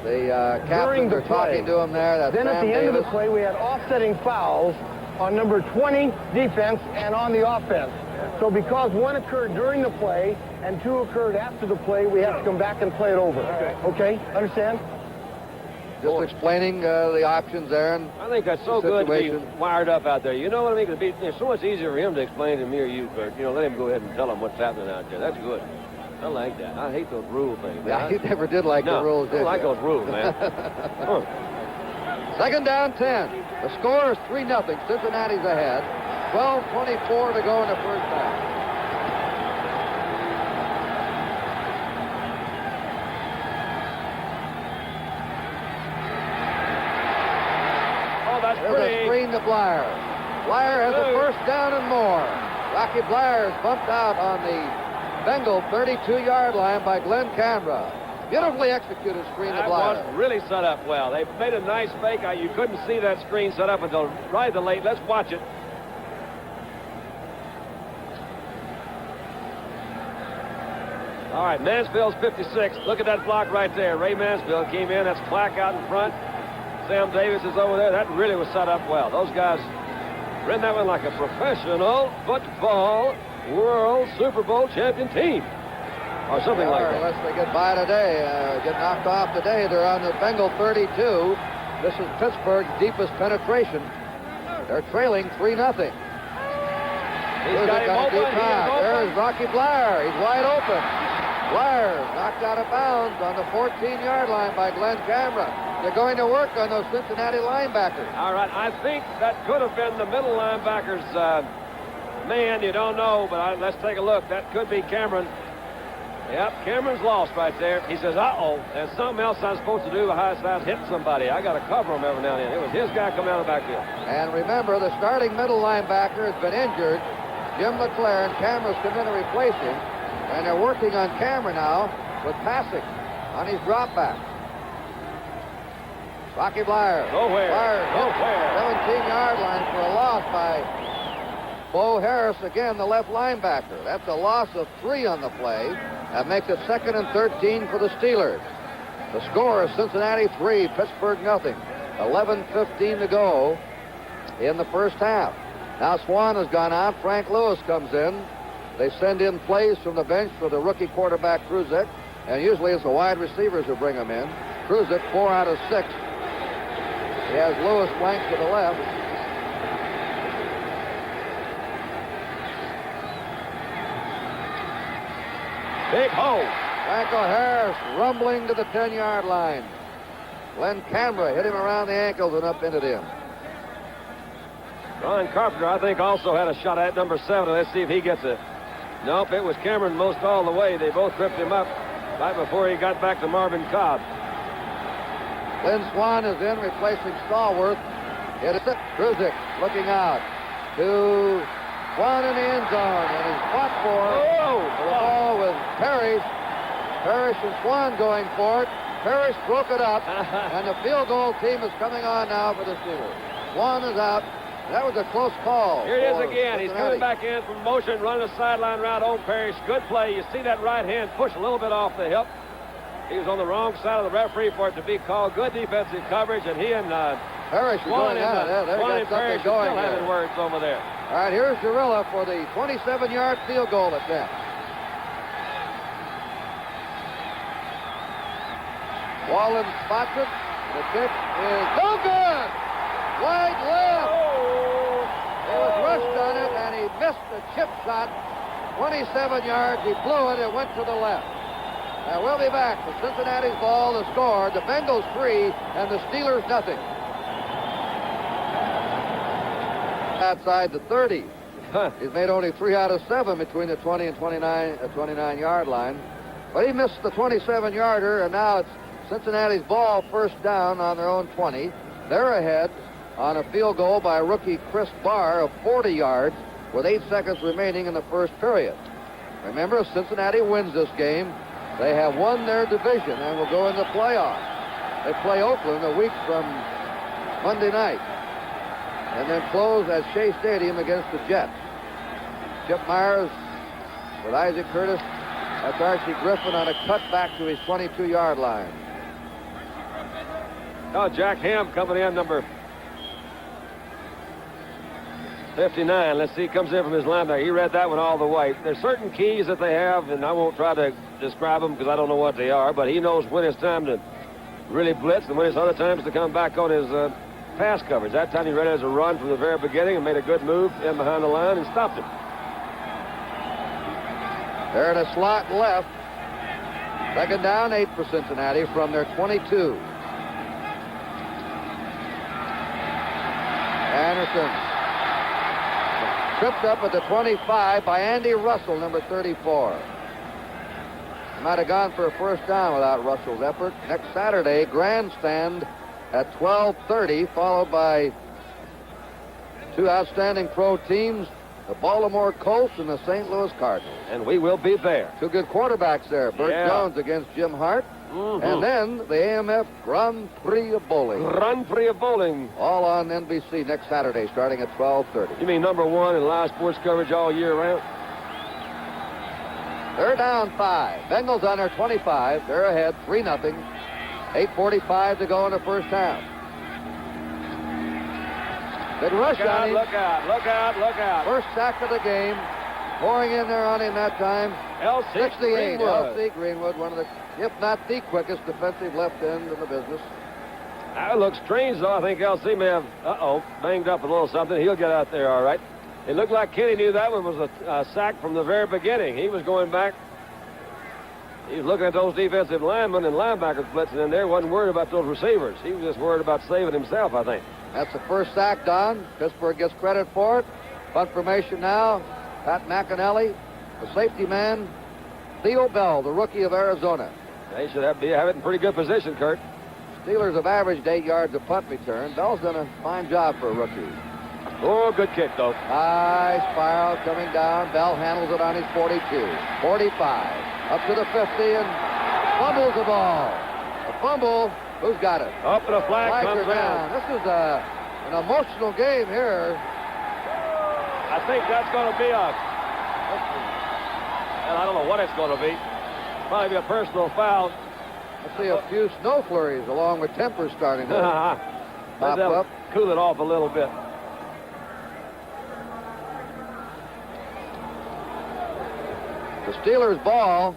the captain. They're talking to him there. That's then Sam at the end Davis. of the play, we had offsetting fouls on number 20 defense and on the offense. So because one occurred during the play and 2 occurred after the play, we have to come back and play it over. Okay? Understand? Just explaining the options there. And I think that's so good to be wired up out there. You know what I mean? It's so much easier for him to explain to me or you, Curt. You know, let him go ahead and tell him what's happening out there. That's good. I like that. I hate those rule things. Yeah, he never did like the rules, did I don't like those rules, man. 2nd down, 10. The score is 3-0. Cincinnati's ahead. 12:24 to go in the first half. Oh, that's There's pretty. a screen to Blyer. Blyer has a 1st down and more. Rocky Blyer is bumped out on the Bengal 32-yard line by Glenn Canberra. Beautifully executed screen to Blyer. That was really set up well. They made a nice fake. You couldn't see that screen set up until right the late. Let's watch it. All right, Mansfield's 56. Look at that block right there. Ray Mansfield came in. That's Clack out in front. Sam Davis is over there. That really was set up well. Those guys ran that one like a professional football World Super Bowl champion team. Or something like that. Unless they get by today, get knocked off today. They're on the Bengal 32. This is Pittsburgh's deepest penetration. They're trailing 3-0. He's got him open. There's Rocky Blyer. He's wide open. Blyer knocked out of bounds on the 14-yard line by Glenn Canberra. They're going to work on those Cincinnati linebackers. All right, I think that could have been the middle linebackers. Man, you don't know, but let's take a look. That could be Cameron. Yep, Cameron's lost right there. He says, uh-oh, there's something else I'm supposed to do besides hit somebody. I got to cover him every now and then. It was his guy coming out of the backfield. And remember, the starting middle linebacker has been injured. Jim LeClaire, and Cameron's come in to replace him. And they're working on Cameron now with passing on his drop back. Rocky Blyer. Nowhere. 17-yard line for a loss by Bo Harris, again, the left linebacker. That's a loss of 3 on the play. That makes it 2nd and 13 for the Steelers. The score is Cincinnati 3, Pittsburgh 0. 11:15 to go in the first half. Now Swan has gone out. Frank Lewis comes in. They send in plays from the bench for the rookie quarterback, Kruzek. And usually it's the wide receivers who bring them in. Kruzek, 4 out of 6. He has Lewis flanked to the left. Big hole. Franco Harris rumbling to the 10-yard line. Glenn Canberra hit him around the ankles and up into him. Ron Carpenter, I think, also had a shot at number 7. Let's see if he gets it. Nope, it was Cameron most all the way. They both tripped him up right before he got back to Marvin Cobb. Lynn Swan is in, replacing Stallworth. It is Kruzek looking out to Swan in the end zone, and he's fought for the ball with Parrish. Parrish and Swan going for it. Parrish broke it up, and the field goal team is coming on now for the Steelers. Swan is out. That was a close call. Here it is again. He's coming back in from motion, running a sideline route. Oh, Parrish, good play. You see that right hand push a little bit off the hip. He was on the wrong side of the referee for it to be called. Good defensive coverage, and he and Parrish Swan going out. They've got something going still having words over there. All right, here's Jarilla for the 27-yard field goal attempt. Wallen spots it. The kick is no good. Wide left. He was rushed on it, and he missed the chip shot. 27 yards. He blew it. It went to the left. Now we'll be back. The Cincinnati's ball, the score. The Bengals 3 and the Steelers nothing. Outside the 30. He's made only 3 out of 7 between the 20 and 29-yard line. But he missed the 27-yarder, and now it's Cincinnati's ball, first down on their own 20. They're ahead on a field goal by rookie Chris Barr of 40 yards with 8 seconds remaining in the first period. Remember, if Cincinnati wins this game, they have won their division and will go in the playoffs. They play Oakland a week from Monday night and then close at Shea Stadium against the Jets. Chip Myers with Isaac Curtis. That's Archie Griffin on a cutback to his 22-yard line. Oh, Jack Ham coming in, number 59. Let's see, comes in from his linebacker. He read that one all the way. There's certain keys that they have, and I won't try to describe them because I don't know what they are, but he knows when it's time to really blitz and when it's other times to come back on his pass coverage. That time he read it as a run from the very beginning and made a good move in behind the line and stopped it. They're in a slot left. Second down, 8 for Cincinnati from their 22. Anderson tripped up at the 25 by Andy Russell, number 34. Might have gone for a first down without Russell's effort. Next Saturday, grandstand at 12:30, followed by 2 outstanding pro teams, the Baltimore Colts and the St. Louis Cardinals. And we will be there. 2 good quarterbacks there. Burt Jones against Jim Hart. And then the AMF Grand Prix of Bowling. Grand Prix of Bowling. All on NBC next Saturday starting at 12:30. You mean number 1 in live sports coverage all year round? They're down 5. Bengals on their 25. They're ahead 3-0. 8:45 to go in the first half. Big rush on him. Look out, look out, look out. First sack of the game. Pouring in there on him that time. 68. L.C. Greenwood, one of the, if not the quickest defensive left end in the business. That looks strange, though. I think L.C. may have, banged up a little something. He'll get out there all right. It looked like Kenny knew that one was a sack from the very beginning. He was going back. He was looking at those defensive linemen and linebackers blitzing in there. Wasn't worried about those receivers. He was just worried about saving himself, I think. That's the first sack, Don. Pittsburgh gets credit for it. Punt formation now. Pat McAnally, the safety man. Theo Bell, the rookie of Arizona. They should have it in pretty good position, Curt. Steelers have averaged 8 yards a punt return. Bell's done a fine job for a rookie. Oh, good kick, though. High spiral coming down. Bell handles it on his 42. 45. Up to the 50 and fumbles the ball. A fumble. Who's got it? Up and a flag comes down. This is an emotional game here. I think that's going to be well, I don't know what it's going to be. Probably be a personal foul. I see a few snow flurries along with tempers starting to pop up. Cool it off a little bit. The Steelers' ball.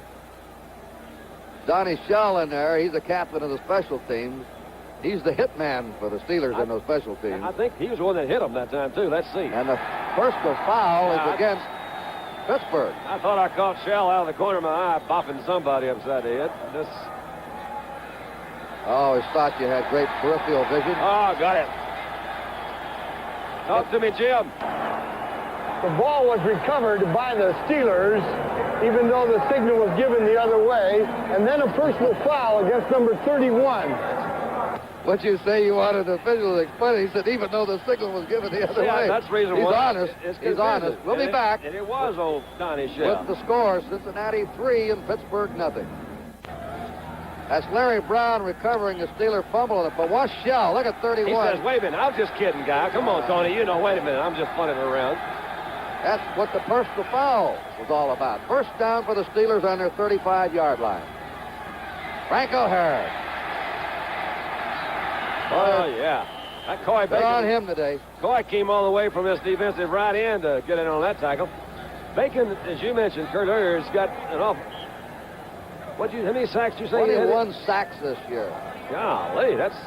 Donnie Shell in there. He's the captain of the special teams. He's the hit man for the Steelers in those special teams. I think he was the one that hit him that time, too. Let's see. And the personal foul is against Pittsburgh. I thought I caught Shell out of the corner of my eye bopping somebody upside the head. Always thought you had great peripheral vision. Oh, got it. Talk to me, Jim. The ball was recovered by the Steelers, even though the signal was given the other way, and then a personal foul against number 31. What'd you say you wanted the official to explain it? He said even though the signal was given the other way. That's the reason He's why. honest. It's He's honest. We'll be back. And it was old Donnie Shell. With the score, Cincinnati 3 and Pittsburgh nothing. That's Larry Brown recovering the Steeler fumble. But watch Shell. Look at 31. He says, wait a minute. I'm just kidding, guy. Come on, Tony. You know, wait a minute. I'm just funning around. That's what the personal foul was all about. First down for the Steelers on their 35-yard line. Frank O'Hara. Oh, yeah. That Coy Bacon on him today. Coy came all the way from this defensive right end to get in on that tackle. Bacon, as you mentioned, Curt, earlier, has got an awful... How many sacks did you say? 21 sacks this year. Golly, that's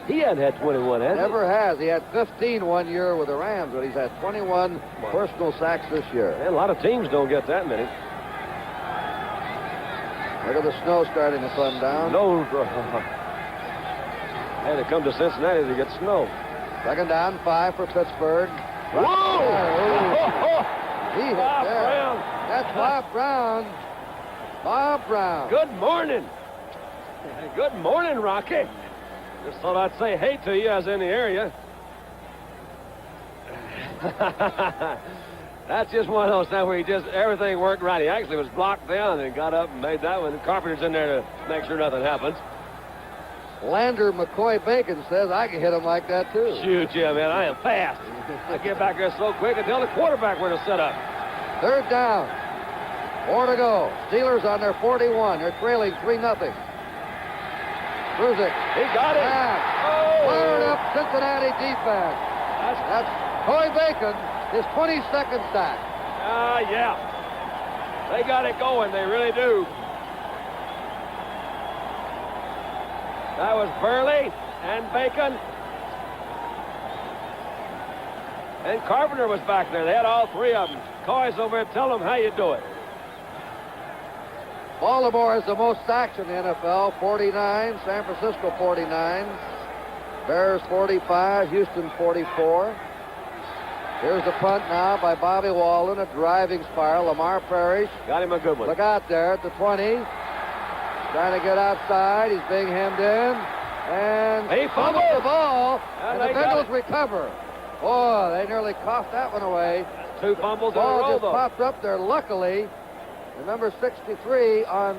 He hadn't had 21, has he? Never has. He had 15 one year with the Rams, but he's had 21 personal sacks this year. Man, a lot of teams don't get that many. Look at the snow starting to come down. No. Had to come to Cincinnati to get snow. Second down, 5 for Pittsburgh. Whoa! He hit Bob there. Brown. That's Bob Brown. Bob Brown. Good morning. Good morning, Rocky. Just thought I'd say hey to you. I was in the area. That's just one of those times where everything worked right. He actually was blocked down and got up and made that one. Carpenter's in there to make sure nothing happens. Lander McCoy Bacon says I can hit him like that too. Shoot, yeah, man, I am fast. I get back there so quick until the quarterback were to set up. Third down. 4 to go. Steelers on their 41. They're trailing 3-0. Kruzik. He got it. Oh. Fired up Cincinnati defense. That's Coy Bacon, his 22nd sack. Yeah. They got it going. They really do. That was Burley and Bacon. And Carpenter was back there. They had all three of them. Coy's over there. Tell them how you do it. Baltimore has the most sacks in the NFL, 49. San Francisco, 49. Bears, 45. Houston, 44. Here's the punt now by Bobby Walden, a driving spiral. Lamar Parrish. Got him a good one. Look out there at the 20. Trying to get outside. He's being hemmed in. And he fumbled the ball. And the they got Bengals recover. Boy, they nearly coughed that one away. 2 fumbles in a Ball row, just though. popped up there. Luckily, the number 63 on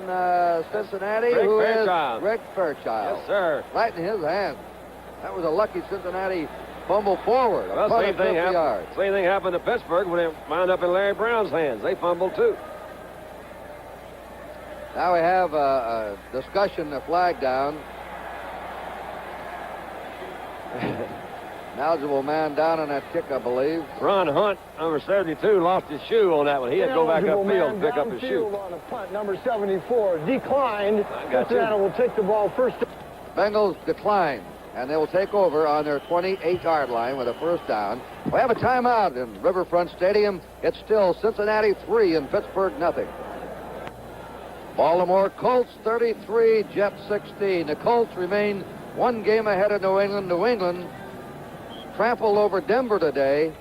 Cincinnati, Greg who Fairchild. is Greg Fairchild. Yes, sir. Right in his hand. That was a lucky Cincinnati fumble forward. Well, same thing happened to Pittsburgh when it wound up in Larry Brown's hands. They fumbled, too. Now we have a discussion, the flag down. An eligible man down on that kick, I believe. Ron Hunt, number 72, lost his shoe on that one. He had to go back upfield and pick up his shoe. On a punt, number 74 declined. Cincinnati will take the ball first. Bengals decline, and they will take over on their 28-yard line with a first down. We have a timeout in Riverfront Stadium. It's still Cincinnati 3 and Pittsburgh nothing. Baltimore Colts 33, Jets 16. The Colts remain one game ahead of New England. New England trampled over Denver today.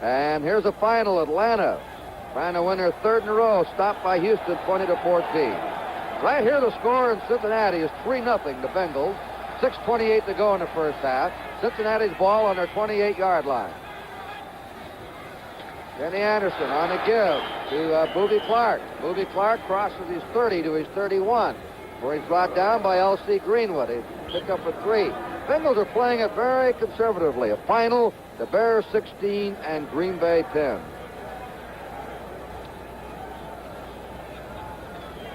And here's a final. Atlanta trying to win their third in a row. Stopped by Houston 20-14. Right here the score in Cincinnati is 3-0 the Bengals. 6:28 to go in the first half. Cincinnati's ball on their 28-yard line. Kenny Anderson on the give to Boobie Clark. Boobie Clark crosses his 30 to his 31, where he's brought down by L.C. Greenwood. He picked up a 3. Bengals are playing it very conservatively. A final, the Bears 16 and Green Bay 10.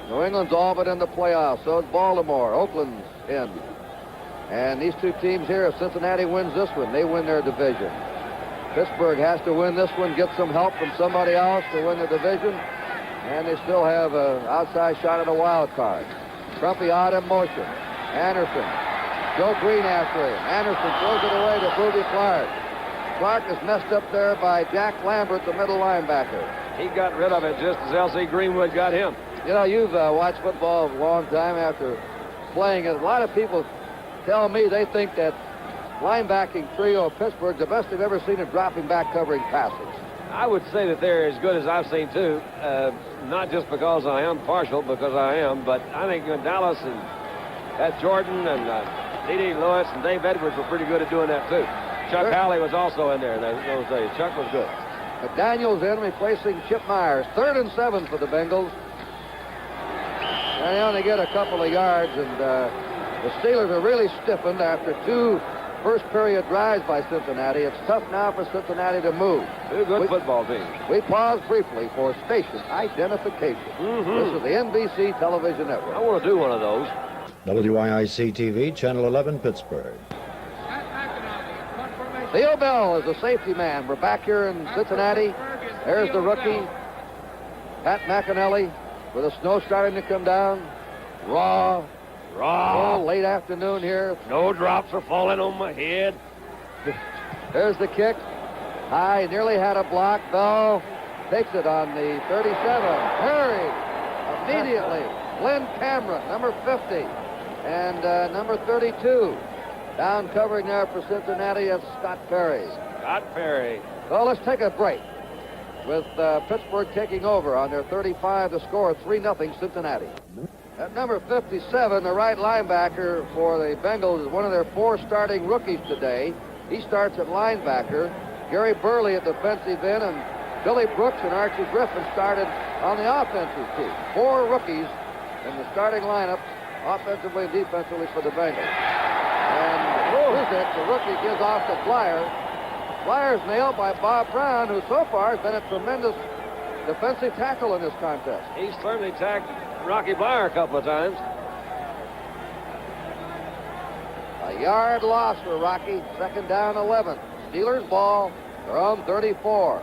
New England's all but in the playoffs. So is Baltimore. Oakland's in. And these two teams here, if Cincinnati wins this one, they win their division. Pittsburgh has to win this one, get some help from somebody else to win the division, and they still have an outside shot at a wild card. Trumpy out in motion. Anderson. Joe Green after him. Anderson throws it away to Boobie Clark. Clark is messed up there by Jack Lambert, the middle linebacker. He got rid of it just as L.C. Greenwood got him. You know, you've watched football a long time after playing it. A lot of people tell me they think that linebacking trio of Pittsburgh, the best they've ever seen in dropping back covering passes. I would say that they're as good as I've seen, too. Not just because I am partial, because I am, but I think Dallas and Ed Jordan and D.D. Lewis and Dave Edwards were pretty good at doing that, too. Chuck Howley was also in there in those days. Chuck was good. McDaniel's in replacing Chip Myers. 3rd and 7 for the Bengals. And they only get a couple of yards, and the Steelers are really stiffened after 2 first-period drives by Cincinnati. It's tough now for Cincinnati to move. Two good football teams. We pause briefly for station identification. This is the NBC Television Network. I want to do one of those. WIIC TV, Channel 11, Pittsburgh. Theo Bell is the safety man. We're back here in Cincinnati. There's the rookie, Pat McInerney, with the snow starting to come down. Raw, Oh, late afternoon here. No drops are falling on my head. There's the kick. High, nearly had a block. Bell takes it on the 37. Perry immediately. Glenn Cameron, number 50, and number 32. Down covering there for Cincinnati, that's Scott Perry. Scott Perry. Well, let's take a break with Pittsburgh taking over on their 35 to score 3-0 Cincinnati. At number 57, the right linebacker for the Bengals is one of their 4 starting rookies today. He starts at linebacker. Gary Burley at defensive end, and Billy Brooks and Archie Griffin started on the offensive team. 4 rookies in the starting lineup, offensively and defensively for the Bengals. And Ruzek, the rookie, gives off to Flyer. Flyer's nailed by Bob Brown, who so far has been a tremendous defensive tackle in this contest. He's certainly tagged Rocky Blyer a couple of times. A yard loss for Rocky, 2nd down 11. Steelers ball, they're on 34.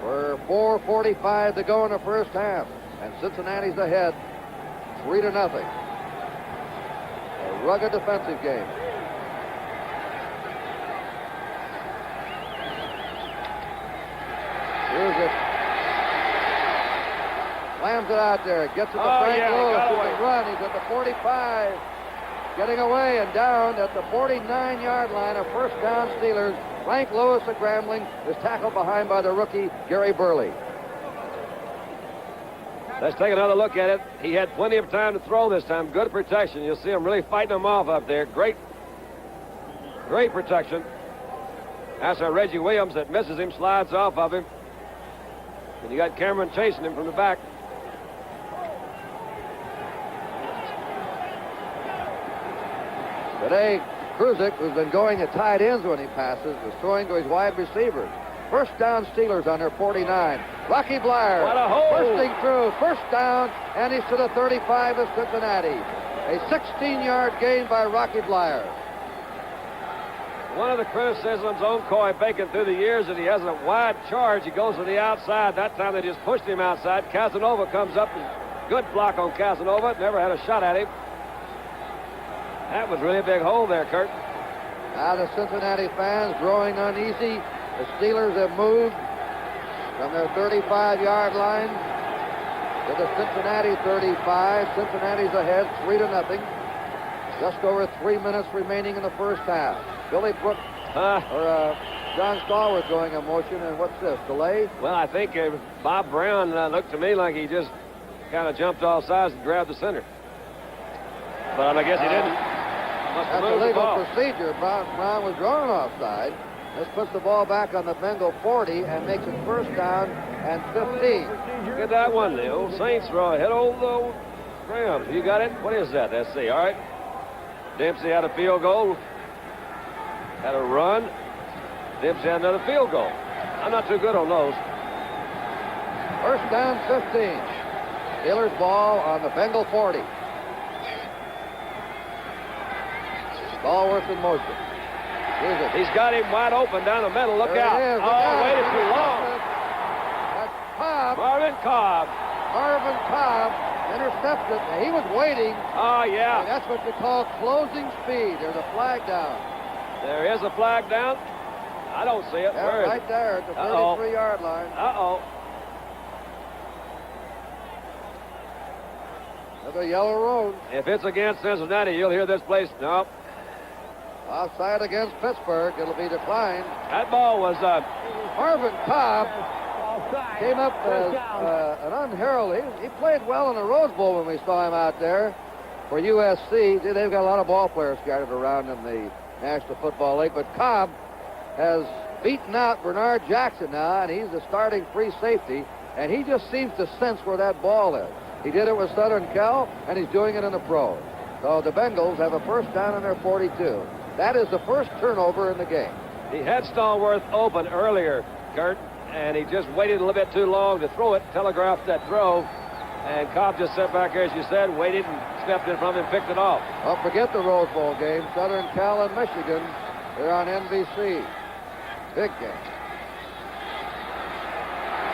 We're 4:45 to go in the first half, and Cincinnati's ahead 3-0. A rugged defensive game. Here's it. Slams it out there. Gets it to Frank Lewis. He can run. He's at the 45. Getting away and down at the 49-yard line. A first down Steelers. Frank Lewis of Grambling is tackled behind by the rookie Gary Burley. Let's take another look at it. He had plenty of time to throw this time. Good protection. You'll see him really fighting him off up there. Great protection. That's our Reggie Williams that misses him, slides off of him. And you got Cameron chasing him from the back. Today, Kruzik, who's been going at tight ends when he passes, is throwing to his wide receivers. First down Steelers on their 49. Rocky Blyer what a hole. bursting through. First down, and he's to the 35 of Cincinnati. A 16-yard gain by Rocky Blyer. One of the criticisms on Coy Bacon through the years that he has a wide charge. He goes to the outside. That time they just pushed him outside. Casanova comes up. Good block on Casanova. Never had a shot at him. That was really a big hole there, Curt. Now the Cincinnati fans growing uneasy. The Steelers have moved from their 35-yard line to the Cincinnati 35. Cincinnati's ahead 3-0. Just over 3 minutes remaining in the first half. Billy Brooks John Stallworth going a motion, and what's this, delay? Well, I think Bob Brown looked to me like he just kind of jumped off sides and grabbed the center. But I guess he didn't. That's a legal procedure. Brown was drawn offside. This puts the ball back on the Bengal 40 and makes it first down and 15. Look at that one. The old Saints throw hit old Graham. You got it? What is that? Let's see. All right. Dempsey had a field goal. Had a run. Dempsey had another field goal. I'm not too good on those. First down 15. Steelers ball on the Bengal 40. Stallworth in motion. Here's it. He's got him wide open down the middle. Look out. Waited too long. That's Cobb. Marvin Cobb. Marvin Cobb intercepted. He was waiting. Oh, yeah. And that's what they call closing speed. There's a flag down. There is a flag down. I don't see it. Yeah, Where is right it? there at the 33-yard line. Uh-oh. Another yellow road. If it's against Cincinnati, you'll hear this place. No. Offside against Pittsburgh. It'll be declined. That ball was... Marvin Cobb came up as an unheralded. He played well in the Rose Bowl when we saw him out there for USC. They've got a lot of ball players scattered around in the National Football League, but Cobb has beaten out Bernard Jackson now, and he's the starting free safety, and he just seems to sense where that ball is. He did it with Southern Cal, and he's doing it in the pros. So the Bengals have a first down in their 42. That is the first turnover in the game. He had Stallworth open earlier, Curt, and he just waited a little bit too long to throw it, telegraphed that throw, and Cobb just sat back there, as you said, waited and stepped in front of him, picked it off. Don't forget the Rose Bowl game, Southern Cal and Michigan. They're on NBC. Big game.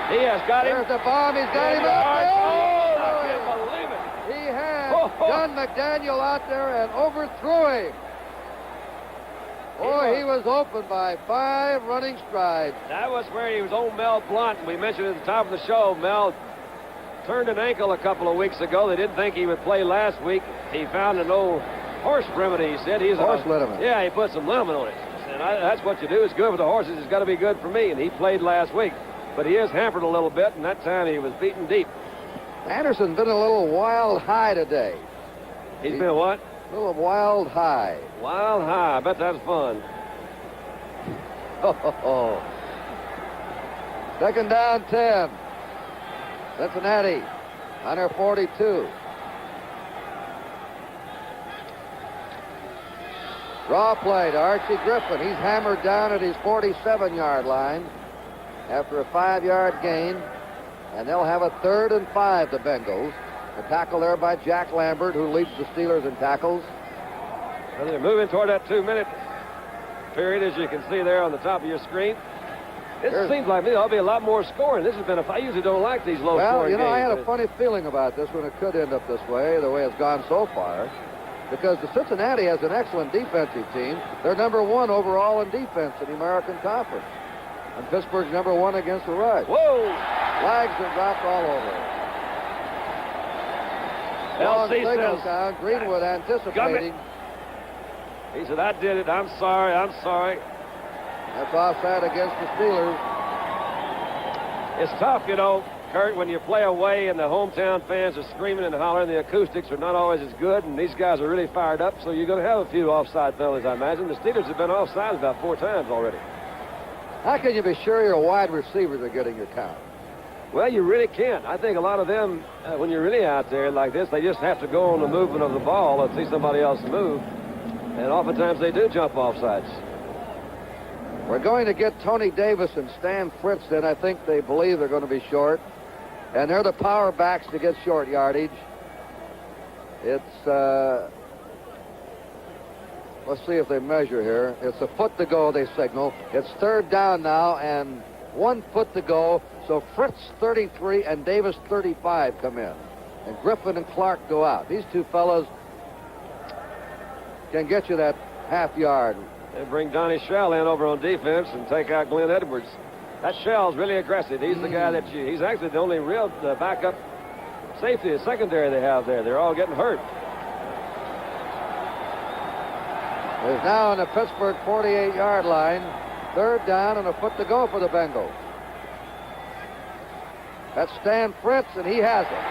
He has got him. There's the bomb. He's got him out there. Oh, I can't believe it. He had John McDaniel out there and overthrew him. Boy, he was open by 5 running strides. That was where he was on Mel Blount. We mentioned at the top of the show, Mel turned an ankle a couple of weeks ago. They didn't think he would play last week. He found an old horse remedy, he said. Horse liniment. Yeah, he put some liniment on it. And that's what you do. It's good for the horses. It's got to be good for me. And he played last week. But he is hampered a little bit, and that time he was beaten deep. Anderson's been a little wild high today. He's been what? A little wild high. Wild high. I bet that's fun. Second down, 10. Cincinnati on their 42. Draw play to Archie Griffin. He's hammered down at his 47-yard line after a 5-yard gain. And they'll have a 3rd and 5, the Bengals. A tackle there by Jack Lambert, who leads the Steelers in tackles. Well, they're moving toward that 2-minute period, as you can see there on the top of your screen. It seems like there'll be a lot more scoring. This has been I usually don't like these low scoring games. Well, I had a funny feeling about this when it could end up this way, the way it's gone so far. Because the Cincinnati has an excellent defensive team. They're number 1 overall in defense in the American Conference. And Pittsburgh's number 1 against the rush. Whoa! Flags are dropped all over. Long signal down. Greenwood anticipating. He said, I did it. I'm sorry. I'm sorry. That's offside against the Steelers. It's tough, Curt, when you play away and the hometown fans are screaming and hollering. The acoustics are not always as good, and these guys are really fired up, so you're going to have a few offside penalties, I imagine. The Steelers have been offside about 4 times already. How can you be sure your wide receivers are getting your count? Well, you really can't. I think a lot of them, when you're really out there like this, they just have to go on the movement of the ball and see somebody else move. And oftentimes they do jump offsides. We're going to get Tony Davis and Stan Fritz in. I think they believe they're going to be short. And they're the power backs to get short yardage. It's, let's see if they measure here. It's a foot to go, they signal. It's 3rd down now and 1 foot to go. So Fritz 33 and Davis 35 come in. And Griffin and Clark go out. These two fellows can get you that half yard. They bring Donnie Shell in over on defense and take out Glenn Edwards. That Shell's really aggressive. He's the guy he's actually the only real backup safety, secondary they have there. They're all getting hurt. Is now on the Pittsburgh 48-yard line. 3rd down and a foot to go for the Bengals. That's Stan Fritz, and he has it.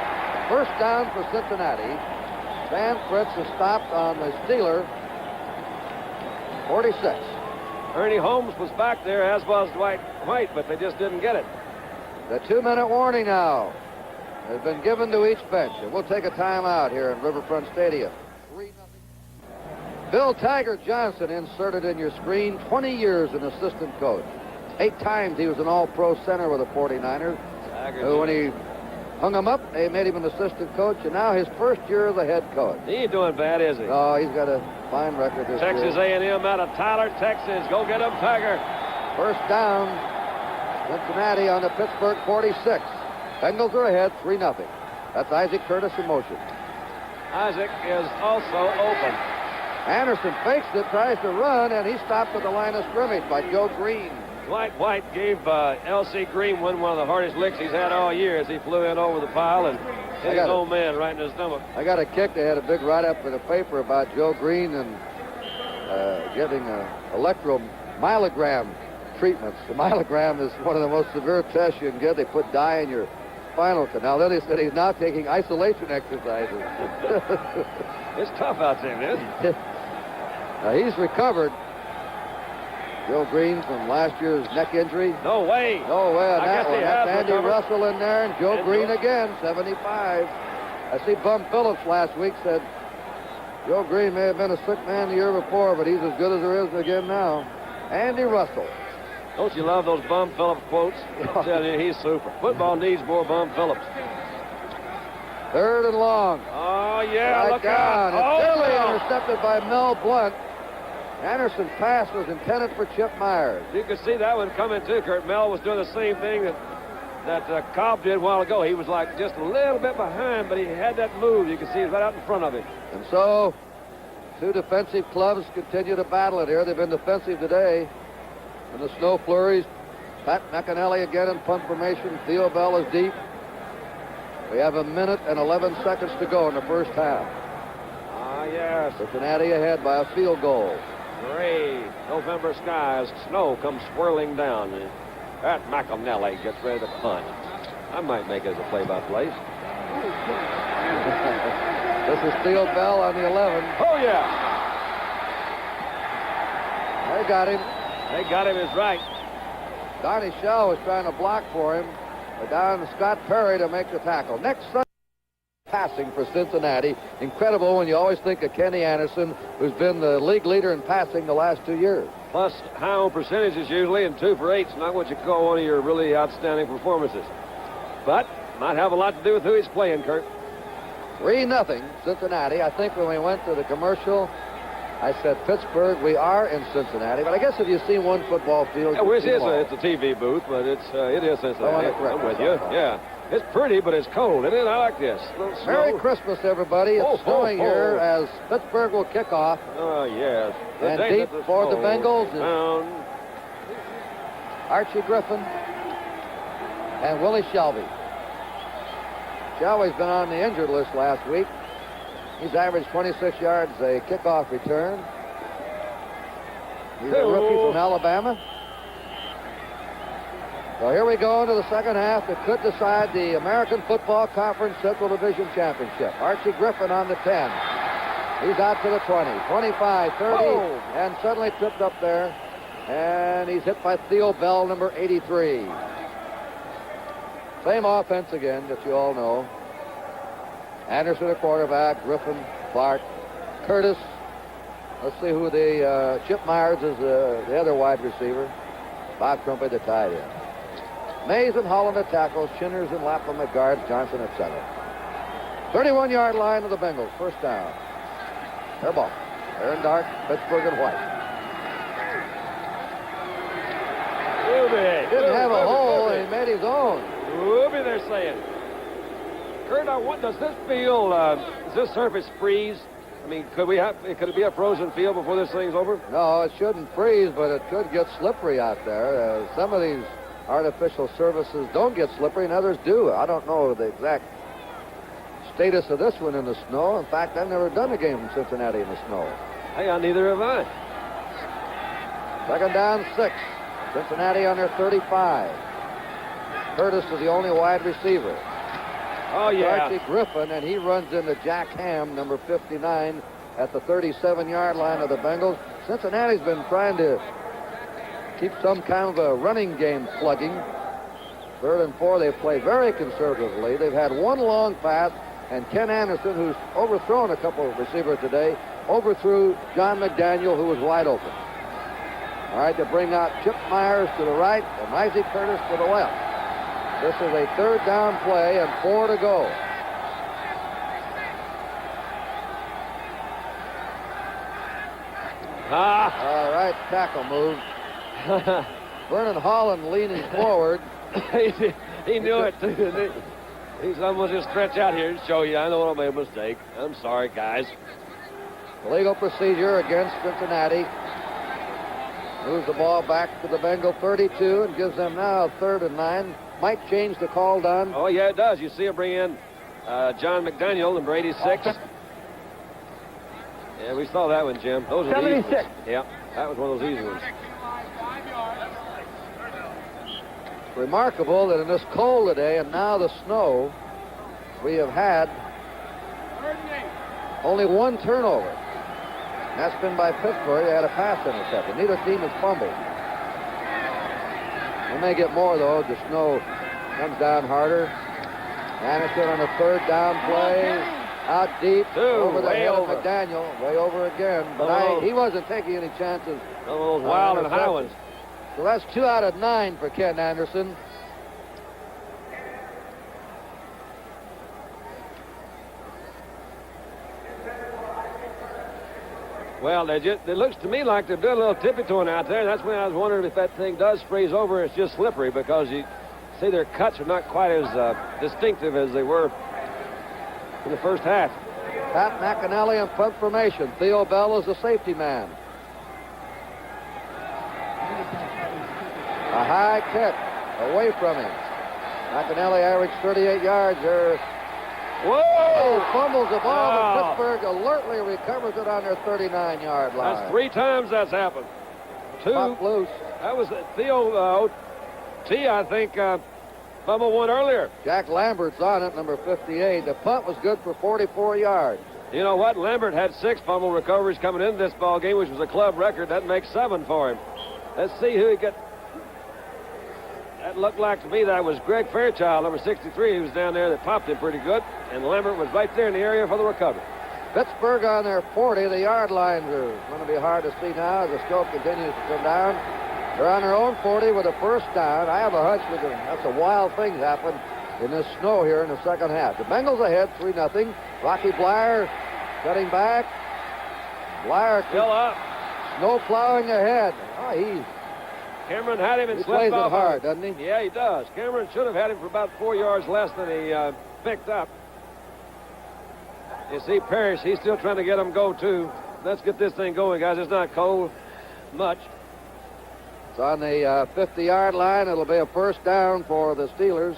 1st down for Cincinnati. Stan Fritz is stopped on the Steeler 46. Ernie Holmes was back there, as was Dwight White, but they just didn't get it. The 2-minute warning now has been given to each bench, and we'll take a timeout here in Riverfront Stadium. 3-0. Bill Tiger Johnson inserted in your screen, 20 years an assistant coach. 8 times he was an all-pro center with the 49ers. When he hung him up, they made him an assistant coach, and now his 1st year as a head coach. He ain't doing bad, is he? Oh, he's got a fine record this year. Texas A&M out of Tyler, Texas. Go get him, Tiger. 1st down, Cincinnati on the Pittsburgh 46. Bengals are ahead 3-0. That's Isaac Curtis in motion. Isaac is also open. Anderson fakes it, tries to run, and he stopped at the line of scrimmage by Joe Green. Dwight White gave L.C. Green one of the hardest licks he's had all year as he flew in over the pile and hit his old man right in his stomach. I got a kick. They had a big write-up in the paper about Joe Green and getting electromyelogram treatments. The myelogram is one of the most severe tests you can get. They put dye in your spinal canal. Then they said he's now taking isolation exercises. It's tough out there, man. Now, he's recovered. Joe Green from last year's neck injury. No way. No way on I that guess one. he That's has Andy recovered. Russell in there, and Joe Green again, 75. I see Bum Phillips last week said Joe Green may have been a sick man the year before, but he's as good as there is again now. Andy Russell. Don't you love those Bum Phillips quotes? I tell you, he's super. Football needs more Bum Phillips. 3rd and long. Oh, yeah, Right look down. out. It's Oh, nearly no. intercepted by Mel Blount. Anderson's pass was intended for Chip Myers. You could see that one coming, too, Curt. Mel was doing the same thing that that Cobb did a while ago. He was like just a little bit behind, but he had that move. You can see it right out in front of him. And so, two defensive clubs continue to battle it here. They've been defensive today. In the snow flurries, Pat McAnally again in punt formation. Theo Bell is deep. We have 1 minute and 11 seconds to go in the first half. Ah, yes. Cincinnati ahead by a field goal. Gray November skies. Snow comes swirling down. Pat McAnally gets ready to punt. I might make it as a play-by-play. This is Theo Bell on the 11. Oh, yeah. They got him. They got him is right. Donnie Shell was trying to block for him. But down to Scott Perry to make the tackle. Next Sunday, passing for Cincinnati. Incredible when you always think of Kenny Anderson, who's been the league leader in passing the last 2 years. Plus high on percentages usually, and 2 for 8 is not what you call one of your really outstanding performances. But might have a lot to do with who he's playing, Curt. 3-0 Cincinnati. I think when we went to the commercial, I said, Pittsburgh, we are in Cincinnati. But I guess if you've seen one football field, yeah, it's a TV booth, but it is Cincinnati. I'm with you. Yeah. It's pretty, but it's cold, isn't it? I like this. Merry Christmas, everybody. It's snowing here as Pittsburgh will kick off. Oh, yes. And deep for the Bengals is Archie Griffin and Willie Shelby. Shelby's been on the injured list last week. He's averaged 26 yards a kickoff return. He's a rookie from Alabama. So here we go into the second half. It could decide the American Football Conference Central Division Championship. Archie Griffin on the 10. He's out to the 20, 25, 30, and suddenly tripped up there. And he's hit by Theo Bell, number 83. Same offense again that you all know. Anderson at quarterback, Griffin, Clark, Curtis. Let's see who Chip Myers is the other wide receiver. Bob Crumpy, the tight end. Mays and Holland at tackles, Shinners and Lapham at guards, Johnson at center. 31-yard line of the Bengals, first down. Their ball. They're in dark, Pittsburgh and white. Didn't have a hole, and he made his own. Ruby, they're saying. Curt, does this field, does this surface freeze? I mean, could it be a frozen field before this thing's over? No, it shouldn't freeze, but it could get slippery out there. Some of these artificial surfaces don't get slippery, and others do. I don't know the exact status of this one in the snow. In fact, I've never done a game from Cincinnati in the snow. Hey, neither have I. Second down, 6. Cincinnati on their 35. Curtis is the only wide receiver. Oh, yeah. Archie Griffin, and he runs into Jack Ham, number 59, at the 37-yard line of the Bengals. Cincinnati's been trying to keep some kind of a running game plugging. 3rd and 4, they've played very conservatively. They've had one long pass, and Ken Anderson, who's overthrown a couple of receivers today, overthrew John McDaniel, who was wide open. All right, to bring out Chip Myers to the right and Mizey Curtis to the left. This is a 3rd down play and 4 to go. All right, tackle move. Vernon Holland leaning forward. he knew it, too, didn't he? He's almost just stretch out here to show you. I know I made a mistake. I'm sorry, guys. Legal procedure against Cincinnati. Moves the ball back to the Bengal 32 and gives them now 3rd and 9. Might change the call, Don. Oh, yeah, it does. You see him bring in John McDaniel, number 86. Yeah, we saw that one, Jim. Those are the easy ones. Yeah, that was one of those easy ones. Remarkable that in this cold today and now the snow, we have had only one turnover. And that's been by Pittsburgh. They had a pass intercepted. Neither team has fumbled. We may get more, though. The snow comes down harder. Anderson on the 3rd down play. Out deep. Over the head of McDaniel. Way over again. But he wasn't taking any chances. Those wild and high ones. So that's 2 out of 9 for Ken Anderson. Well, it looks to me like they're doing a little tippy-toeing out there. And that's when I was wondering if that thing does freeze over. It's just slippery because see their cuts are not quite as distinctive as they were in the first half. Pat McAnally in punt formation. Theo Bell is the safety man. A high kick away from him. McAnally averaged 38 yards there. Whoa! Fumbles the ball, but Pittsburgh alertly recovers it on their 39-yard line. That's 3 times that's happened. 2. Puck loose. That was Theo T, I think, fumble one earlier. Jack Lambert's on it, number 58. The punt was good for 44 yards. You know what? Lambert had 6 fumble recoveries coming into this ball game, which was a club record. That makes 7 for him. Let's see who he got. That looked like to me that was Greg Fairchild, number 63, who was down there that popped him pretty good. And Lambert was right there in the area for the recovery. Pittsburgh on their 40. The yard lines are going to be hard to see now as the stroke continues to come down. They're on their own 40 with a first down. I have a hunch that's a wild thing happen in this snow here in the second half. The Bengals ahead 3-0. Rocky Blyer cutting back. Blyer Still up. Snow plowing ahead. Cameron had him and He slipped plays it off. hard, doesn't he? Yeah, he does. Cameron should have had him for about 4 yards less than he picked up. You see Parrish, he's still trying to get him go, too. Let's get this thing going, guys. It's not cold much. It's on the 50-yard line. It'll be a first down for the Steelers.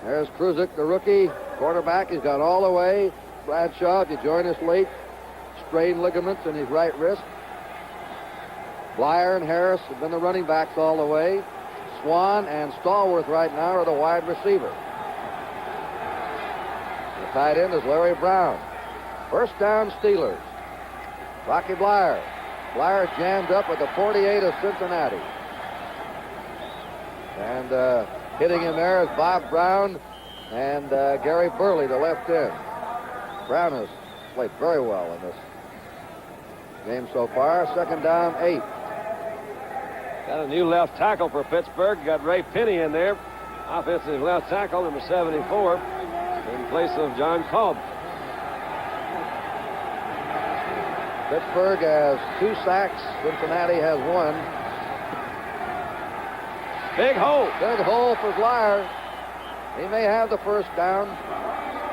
There's Kruzik, the rookie quarterback. He's gone all the way. Bradshaw, if you join us late, strained ligaments in his right wrist. Blyer and Harris have been the running backs all the way. Swan and Stallworth right now are the wide receiver. The tight end is Larry Brown. First down, Steelers. Rocky Blyer. Blyer jammed up at the 48 of Cincinnati. And hitting him there is Bob Brown and Gary Burley, the left end. Brown has played very well in this game so far. Second down, 8. Got a new left tackle for Pittsburgh. Got Ray Penny in there. Offensive left tackle, number 74, in place of John Cobb. Pittsburgh has 2 sacks. Cincinnati has 1. Big hole. Big hole for Blyer. He may have the first down.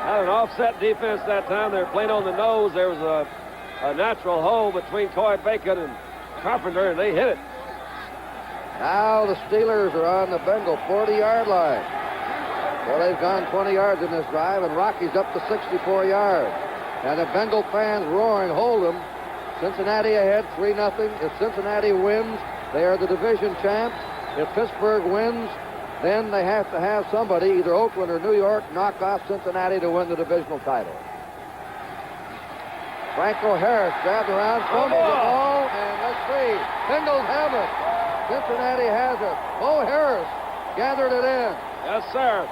Had an offset defense that time. They were playing on the nose. There was a natural hole between Coy Bacon and Carpenter, and they hit it. Now the Steelers are on the Bengal 40-yard line. Well, they've gone 20 yards in this drive, and Rocky's up to 64 yards. And the Bengal fans roaring, hold them. Cincinnati ahead 3-0. If Cincinnati wins, they are the division champs. If Pittsburgh wins, then they have to have somebody, either Oakland or New York, knock off Cincinnati to win the divisional title. Franco Harris grabbed around, fumbles the ball, and let's see. Bengals have it. Cincinnati has it. Bo Harris gathered it in. Yes, sir.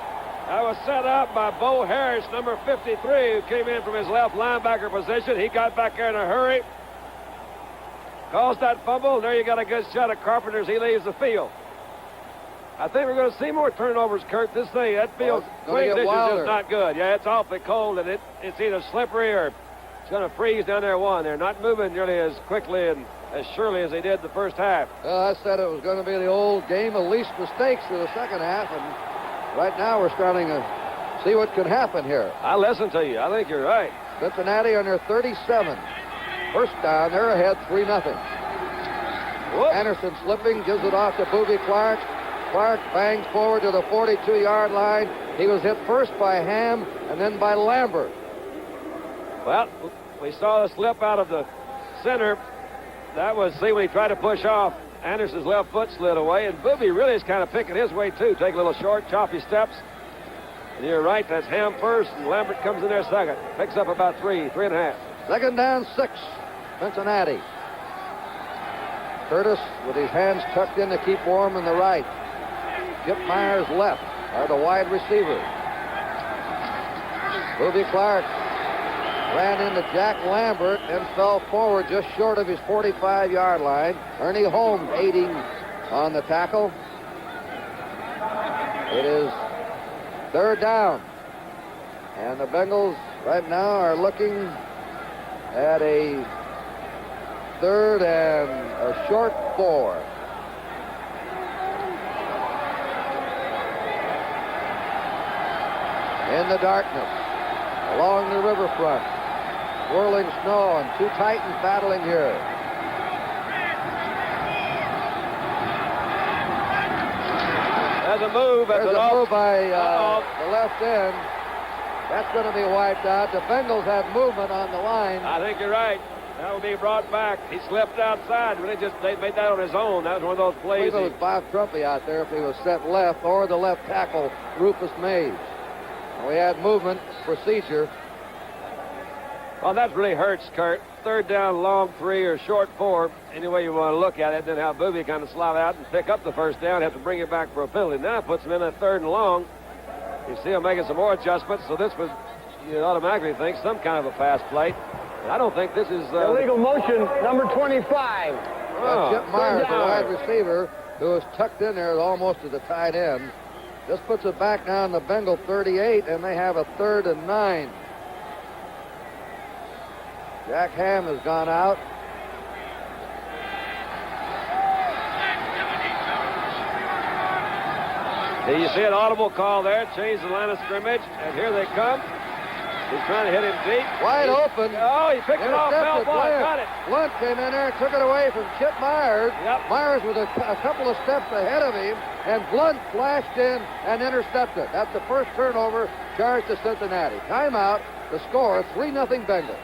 That was set up by Bo Harris, number 53, who came in from his left linebacker position. He got back there in a hurry. Caused that fumble, and there you got a good shot at Carpenter as he leaves the field. I think we're going to see more turnovers, Curt. This thing, that field conditions is not good. Yeah, it's awfully cold, and it's either slippery or it's going to freeze down there one. They're not moving nearly as quickly and as surely as they did the first half. I said it was going to be the old game of least mistakes for the second half, and right now we're starting to see what can happen here. I listen to you. I think you're right. Cincinnati on their 37. First down, they're ahead 3-0. Anderson slipping, gives it off to Boobie Clark. Clark bangs forward to the 42-yard line. He was hit first by Ham and then by Lambert. Well, we saw the slip out of the center. That was, see, when he tried to push off, Anderson's left foot slid away, and Boobie really is kind of picking his way, too. Take a little short, choppy steps. And you're right, that's Ham first, and Lambert comes in there second. Picks up about 3.5. Second down, 6, Cincinnati. Curtis with his hands tucked in to keep warm in the right. Skip Myers left are the wide receivers. Boobie Clark ran into Jack Lambert and fell forward just short of his 45-yard line. Ernie Holmes aiding on the tackle. It is third down. And the Bengals right now are looking at a third and a short 4. In the darkness, along the riverfront, swirling snow and two Titans battling here. There's a move. There's a move by the left end. That's going to be wiped out. The Bengals had movement on the line. I think you're right. That will be brought back. He slipped outside. They made that on his own. That was one of those I plays. believe it was Bob Trumpy out there if he was set left, or the left tackle, Rufus Mays. We had movement procedure. Well, that really hurts, Curt. Third down, long 3 or short 4, any way you want to look at it. Then have Booby kind of slide out and pick up the first down, have to bring it back for a penalty. Now it puts him in at 3rd and long. You see him making some more adjustments, so this was, you automatically think, some kind of a pass play. I don't think this is... illegal motion, number 25. Chip Myers, the wide receiver, who was tucked in there almost to the tight end. This puts it back now on the Bengal 38, and they have a 3rd and 9. Jack Ham has gone out. You see an audible call there, change the line of scrimmage, and here they come. He's trying to hit him deep. Wide open. Oh, he picked it off. Fell ball. Got it. Blunt came in there and took it away from Chip Myers. Yep. Myers was a couple of steps ahead of him, and Blunt flashed in and intercepted. That's the first turnover charged to Cincinnati. Timeout. The score, 3-0 Bengals.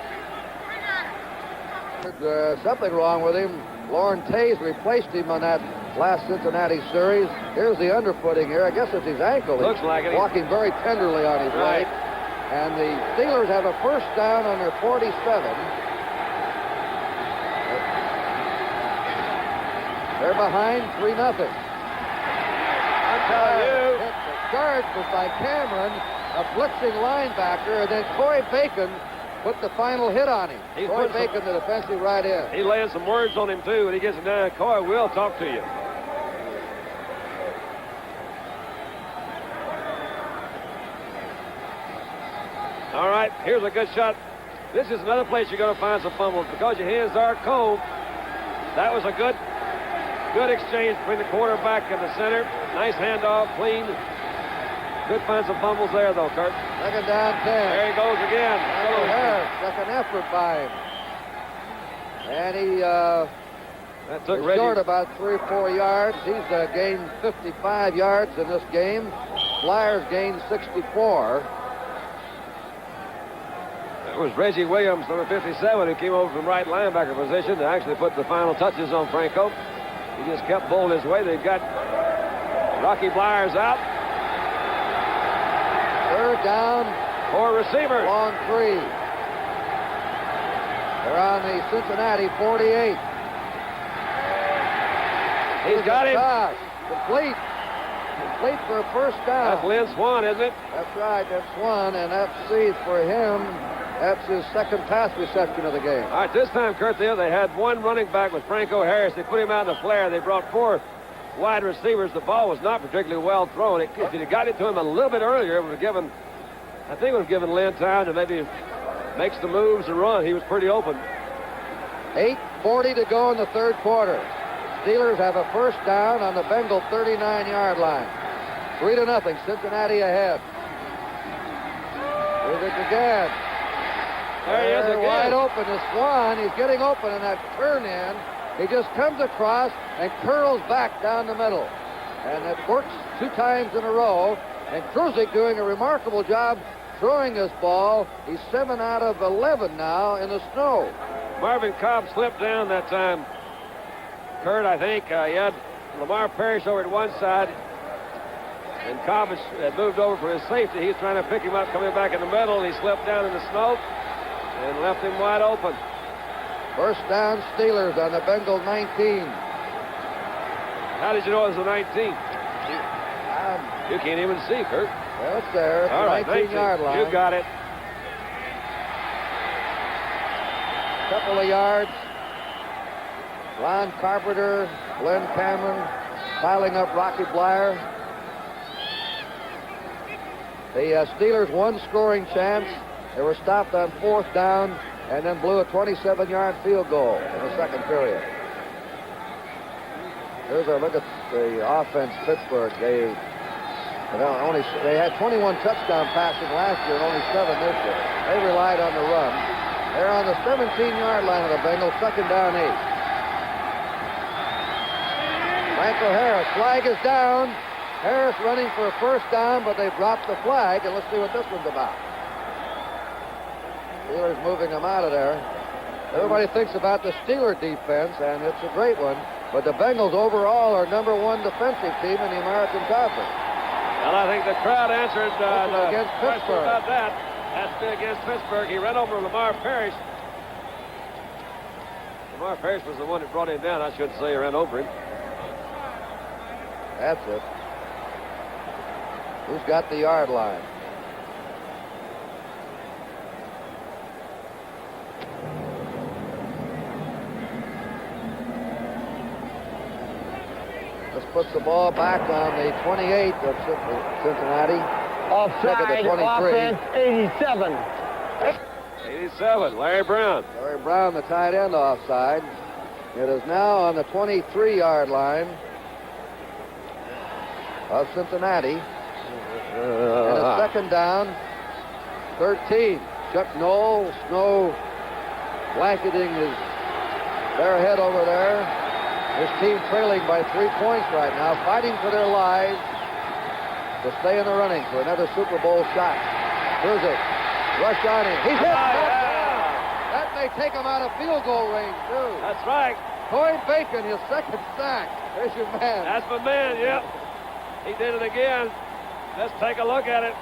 Something wrong with him. Lauren Tays replaced him on that last Cincinnati series. Here's the underfooting here. I guess it's his ankle. Looks like it. Walking very tenderly on his leg. And the Steelers have a first down on their 47. They're behind 3-0. I tell you. The charge was by Cameron, a blitzing linebacker, and then Corey Bacon put the final hit on him. Corey Bacon, the defensive right end. He's laying some words on him, too, when he gets it down. Corey will talk to you. All right, here's a good shot. This is another place you're going to find some fumbles because your hands are cold. That was a good exchange between the quarterback and the center. Nice handoff, clean. Could find some fumbles there, though, Curt. Second down 10. There he goes again. Harris, second effort by him. And he that took is short about 3 or 4 yards. He's gained 55 yards in this game. Flyers gained 64. It was Reggie Williams, number 57, who came over from right linebacker position to actually put the final touches on Franco. He just kept bowling his way. They've got Rocky Blyers out. 3rd down. 4 receivers. Long 3. They're on the Cincinnati 48. He's got him. Complete. Complete for a first down. That's Lynn Swan, isn't it? That's right. That's Swan, and that's for him. That's his second pass reception of the game. All right, this time, Curt, they had one running back with Franco Harris. They put him out in the flare. They brought 4 wide receivers. The ball was not particularly well thrown. If you'd have got it to him a little bit earlier, it would have given, I think it would have given Lynn time to maybe make some moves and run. He was pretty open. 8:40 to go in the 3rd quarter. Steelers have a first down on the Bengal 39-yard line. 3-0, Cincinnati ahead. Here's it again. There he is again. Wide open to Swan. He's getting open in that turn in. He just comes across and curls back down the middle. And it works 2 times in a row. And Kruzik doing a remarkable job throwing this ball. He's 7 out of 11 now in the snow. Marvin Cobb slipped down that time. Curt, I think, he had Lamar Parrish over at one side. And Cobb had moved over for his safety. He's trying to pick him up coming back in the middle. He slipped down in the snow and left him wide open. First down, Steelers on the Bengal 19. How did you know it was the 19? You can't even see, Curt. Well, it's there. It's all the right, 19-yard line. You got it. Couple of yards. Ron Carpenter, Glenn Cameron piling up Rocky Blyer. The Steelers one scoring chance. They were stopped on 4th down and then blew a 27-yard field goal in the 2nd period. Here's a look at the offense, Pittsburgh. They They had 21 touchdown passing last year and only 7 this year. They relied on the run. They're on the 17-yard line of the Bengals, 2nd down 8. Franco Harris, flag is down. Harris running for a 1st down, but they dropped the flag, and let's see what this one's about. Steelers moving them out of there. Everybody thinks about the Steeler defense, and it's a great one, but the Bengals overall are #1 defensive team in the American Conference. Well, I think the crowd answered the against question Pittsburgh. about that. Has to be against Pittsburgh. He ran over Lamar Parrish. Lamar Parrish was the one that brought him down. I shouldn't say he ran over him. That's it. Who's got the yard line? This puts the ball back on the 28 of Cincinnati. Offside, offense, 87. 87, Larry Brown. Larry Brown, the tight end, offside. It is now on the 23-yard line of Cincinnati. And a 2nd down, 13. Chuck Knoll, Snow blanketing their head over there. His team trailing by 3 points right now, fighting for their lives to stay in the running for another Super Bowl shot. Kruzik, rush on him. He's hit. That may take him out of field goal range, too. That's right. Corey Bacon, his 2nd sack. There's your man. That's my man, yep. He did it again. Let's take a look at it.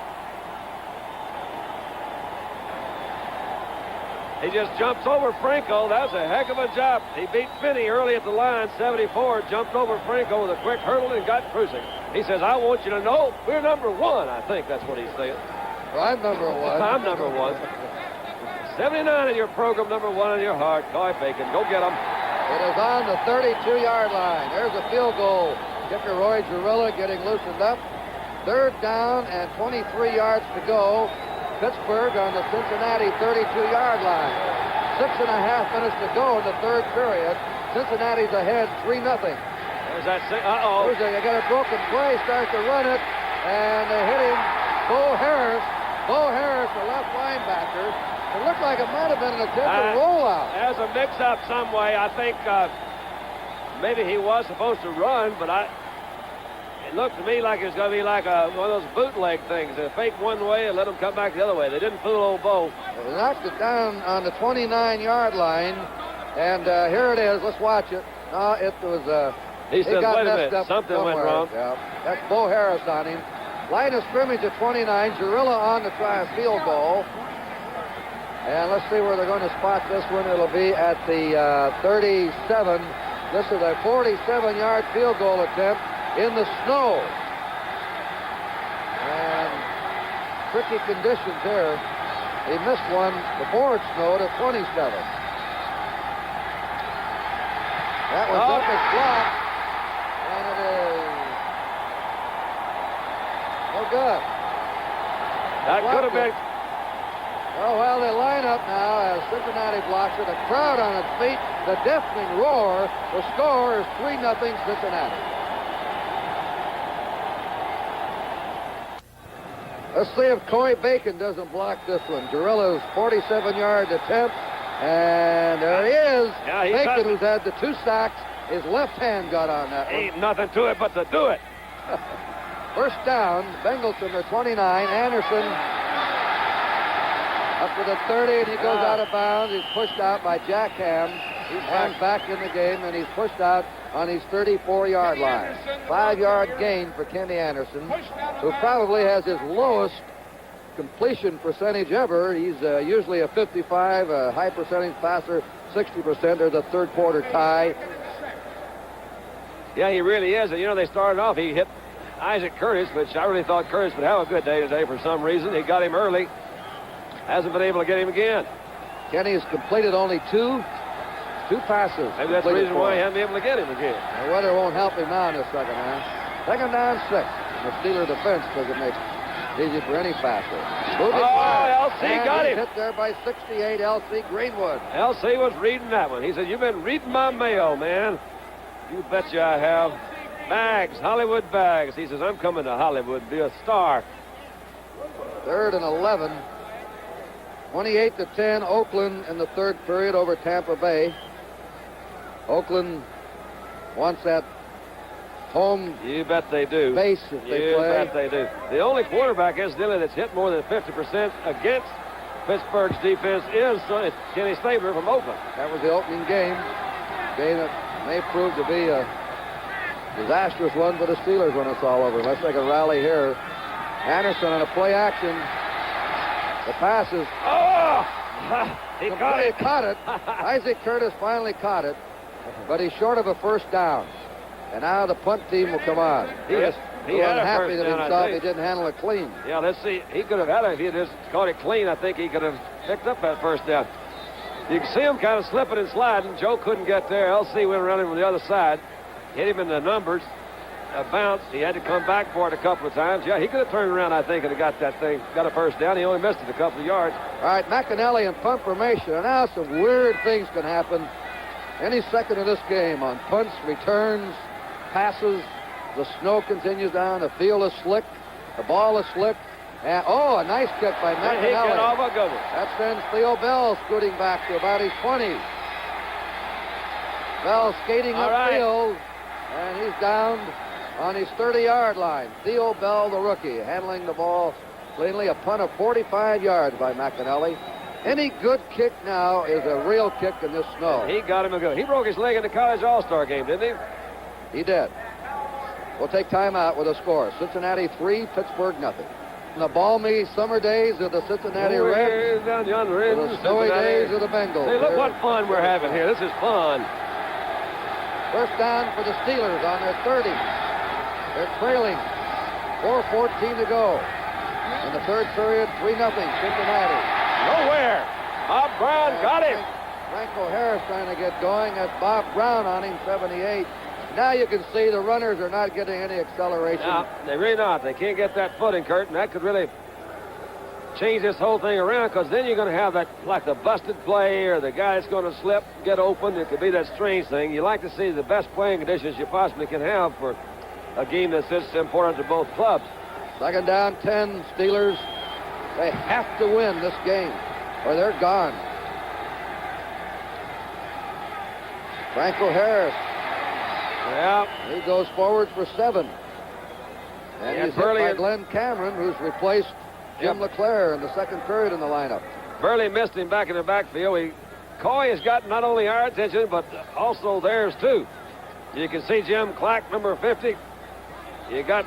He just jumps over Franco. That was a heck of a job. He beat Finney early at the line, 74, jumped over Franco with a quick hurdle and got Cruising. He says, I want you to know we're #1. I think that's what he's saying. Well, I'm #1. I'm #1. 79 in your program, #1 in your heart. Coy Bacon, go get him. It is on the 32-yard line. There's a field goal. Kicker Roy Girilla getting loosened up. 3rd down and 23 yards to go. Pittsburgh on the Cincinnati 32-yard line. 6.5 minutes to go in the 3rd period. Cincinnati's ahead 3-0. There's that. Uh-oh. They got a broken play, start to run it, and they hit him. Bo Harris, the left linebacker. It looked like it might have been an attempted rollout. There's a mix-up some way. I think maybe he was supposed to run, but it looked to me like it was going to be like one of those bootleg things. They fake one way and let them come back the other way. They didn't fool old Bo. They knocked it down on the 29-yard line, and here it is. Let's watch it. No, it was... he says, got wait a messed minute, up something went somewhere. wrong. Yeah. That's Bo Harris on him. Line of scrimmage at 29. Girilla on to try a field goal. And let's see where they're going to spot this one. It'll be at the 37. This is a 47-yard field goal attempt in the snow. And tricky conditions here. He missed one before it snowed at 27. That one's up as blocked. And it is no good. That could have been... Oh, well, they line up now as Cincinnati blocks it. The crowd on its feet, the deafening roar. The score is 3-0 Cincinnati. Let's see if Corey Bacon doesn't block this one. Gorilla's 47-yard attempt, and there he is. Yeah, Bacon, who's had the 2 sacks, his left hand got on that one. Ain't nothing to it but to do it. 1st down, Bengals from their 29. Anderson up to the 30, and he goes out of bounds. He's pushed out by Jack Ham. He's back in the game, and he's pushed out on his 34-yard line. 5-yard gain for Kenny Anderson, who probably has his lowest completion percentage ever. He's usually a 55, a high percentage passer, 60%. There's a 3rd quarter tie. Yeah, he really is. And, you know, they started off, he hit Isaac Curtis, which I really thought Curtis would have a good day today for some reason. He got him early. Hasn't been able to get him again. Kenny's completed only two passes. Maybe that's the reason why he hasn't been able to get him again. The weather won't help him now in the 2nd half. 2nd down 6. The Steeler defense doesn't make it easy for any passer. LC and got him. Hit there by 68, LC Greenwood. LC was reading that one. He said, you've been reading my mail, man. You betcha I have. Baggs, Hollywood Baggs. He says, I'm coming to Hollywood, be a star. 3rd and 11. 28-10, Oakland in the third period over Tampa Bay. Oakland wants that home You bet they do. base if they You play. bet they do. The only quarterback, incidentally, that's hit more than 50% against Pittsburgh's defense is Kenny Stabler from Oakland. That was the opening game. Game that may prove to be a disastrous one for the Steelers when it's all over. Unless they can rally here. Anderson on a play action. The pass is... Oh! He got it. Caught it. Isaac Curtis finally caught it, but he's short of a first down. And now the punt team will come on. He had a unhappy first with down, I himself. He think. didn't handle it clean. Yeah, let's see. He could have had it if he had just caught it clean. I think he could have picked up that first down. You can see him kind of slipping and sliding. Joe couldn't get there. LC went around him from the other side. Hit him in the numbers. A bounce. He had to come back for it a couple of times. Yeah, he could have turned around, I think, and have got that thing, got a first down. He only missed it a couple of yards. All right, McAnally in punt formation. And now some weird things can happen any second of this game on punts, returns, passes. The snow continues down. The field is slick. The ball is slick. And, oh, a nice kick by And he got off McAnally. a good one. That sends Theo Bell scooting back to about his 20. Bell skating All right. upfield, and he's down on his 30-yard line. Theo Bell, the rookie, handling the ball cleanly. A punt of 45 yards by McAnally. Any good kick now is a real kick in this snow. He got him a good. He broke his leg in the college all-star game, didn't he? He did. We'll take time out with a score. Cincinnati 3, Pittsburgh nothing. In the balmy summer days of the Cincinnati Reds, Way down yonder in the snowy Cincinnati. days of the Bengals. Hey, look what fun we're having here. This is fun. First down for the Steelers on their 30. They're trailing. 4:14 to go. In the third period, 3-0 Cincinnati. Nowhere. Bob Brown got him. Franco Harris trying to get going. That's Bob Brown on him, 78. Now you can see the runners are not getting any acceleration. No, they really not. They can't get that footing, Curt, and that could really change this whole thing around, because then you're going to have that, like the busted play or the guy that's going to slip, get open. It could be that strange thing. You like to see the best playing conditions you possibly can have for a game that's this important to both clubs. Second down, 10, Steelers. They have to win this game, or they're gone. Franco Harris. Yeah. He goes forward for 7. And Yeah, he's hit Burley by and- Glenn Cameron, who's replaced Jim LeClaire in the second period in the lineup. Burley missed him back in the backfield. Coy has got not only our attention, but also theirs, too. You can see Jim Clack, number 50. You got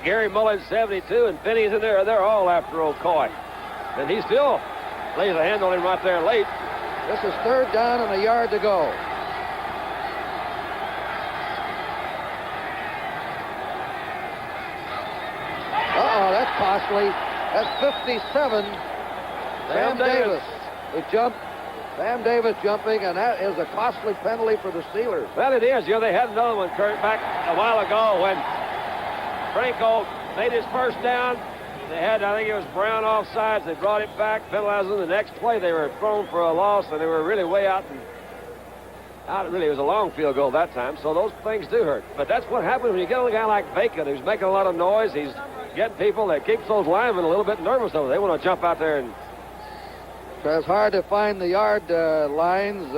Gary Mullen, 72, and Finney's in there. They're all after old Coy. And he still lays a hand on him right there late. This is third down and a yard to go. Uh-oh, that's costly. That's 57. Sam Davis. He jumped. Sam Davis jumping, and that is a costly penalty for the Steelers. Well, it is. You know, they had another one, Curt, back a while ago when Franco made his first down. They had, I think it was Brown offsides. They brought it back, penalized them. The next play, they were thrown for a loss, and they were really way out. Really, it was a long field goal that time, so those things do hurt. But that's what happens when you get a guy like Bacon, who's making a lot of noise. He's getting people that keeps those linemen a little bit nervous, though. They want to jump out there and... So it's hard to find the yard lines.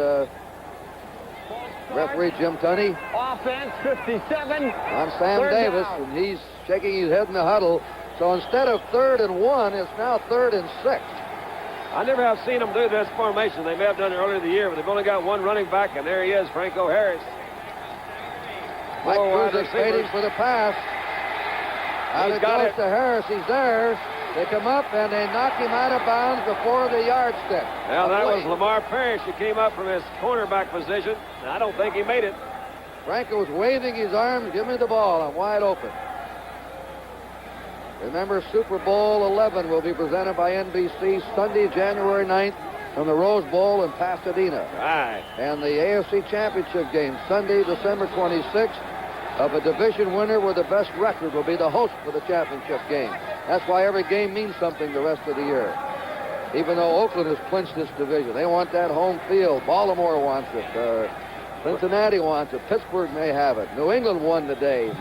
Referee Jim Tunney Offense, 57. on Sam Third Davis, down. and he's shaking his head in the huddle. So instead of 3rd and 1, it's now 3rd and 6. I never have seen them do this formation. They may have done it earlier in the year, but they've only got one running back, and there he is, Franco Harris. Mike Four wide Cruz's waiting receivers. for the pass. Out He's it got goes it. to Harris. He's there. They come up and they knock him out of bounds before the yardstick. Well, that was Away. Lamar Parrish who came up from his cornerback position. I don't think he made it. Franco was waving his arms. Give me the ball. I'm wide open. Remember, Super Bowl 11 will be presented by NBC Sunday, January 9th from the Rose Bowl in Pasadena. Right. And the AFC Championship game, Sunday, December 26th, of a division winner with the best record will be the host for the championship game. That's why every game means something the rest of the year. Even though Oakland has clinched this division, they want that home field. Baltimore wants it. Cincinnati wants it. Pittsburgh may have it. New England won today.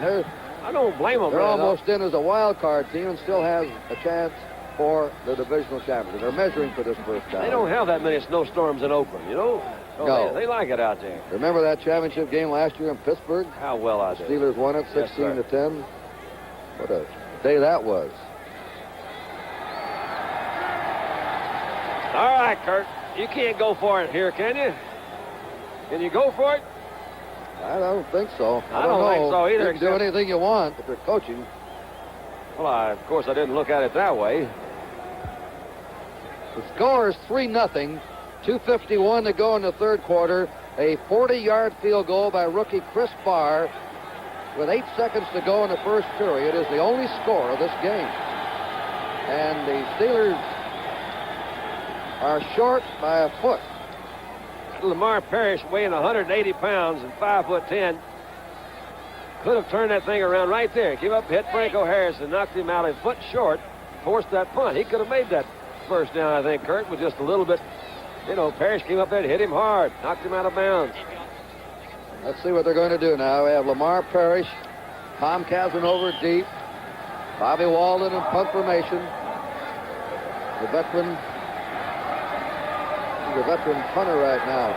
I don't blame them. They're almost in as a wild card team and still has a chance for the divisional championship. They're measuring for this first time. They don't have that many snowstorms in Oakland, you know? So No. They like it out there. Remember that championship game last year in Pittsburgh? How well I do. Steelers won it 16-10. What a day that was. All right, Curt. You can't go for it here, can you? Can you go for it? I don't think so. I don't know. think so either, You can do anything you want if you're coaching. Well, of course, I didn't look at it that way. The score is 3-0. 2:51 to go in the third quarter. A 40-yard field goal by rookie Chris Barr with 8 seconds to go in the first period is the only score of this game. And the Steelers are short by a foot. Lamar Parrish, weighing 180 pounds and 5'10", could have turned that thing around right there. Came up, hit Franco Harris, and knocked him out a foot short, forced that punt. He could have made that first down, I think, Curt, with just a little bit. You know, Parrish came up there and hit him hard, knocked him out of bounds. Let's see what they're going to do now. We have Lamar Parrish, Tom Casanova deep, Bobby Walden in punt formation. The veteran punter right now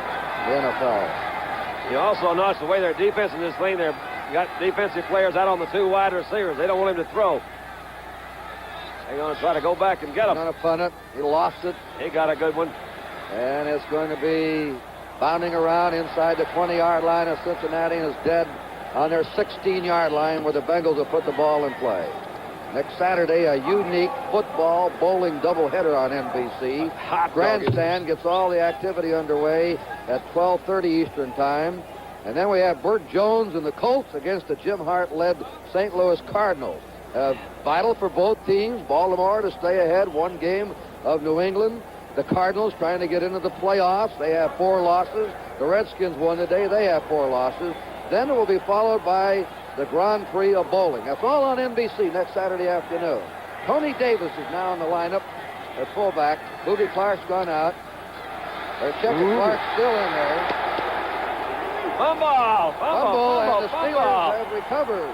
in the NFL. You also notice the way their defense in this thing, they've got defensive players out on the 2 wide receivers. They don't want him to throw. They're going to try to go back and get him. Going to punt it. He lost it. He got a good one. And it's going to be bounding around inside the 20-yard line of Cincinnati and is dead on their 16-yard line where the Bengals have put the ball in play. Next Saturday, a unique football bowling doubleheader on NBC. Grandstand gets all the activity underway at 12:30 Eastern Time. And then we have Burt Jones and the Colts against the Jim Hart-led St. Louis Cardinals. Vital for both teams. Baltimore to stay ahead 1 game of New England. The Cardinals trying to get into the playoffs. They have 4 losses. The Redskins won today. They have 4 losses. Then it will be followed by the Grand Prix of bowling. That's all on NBC next Saturday afternoon. Tony Davis is now in the lineup at fullback. Boobie Clark's gone out. There's Chevy Clark still in there. Fumble, And the Steelers have recovered.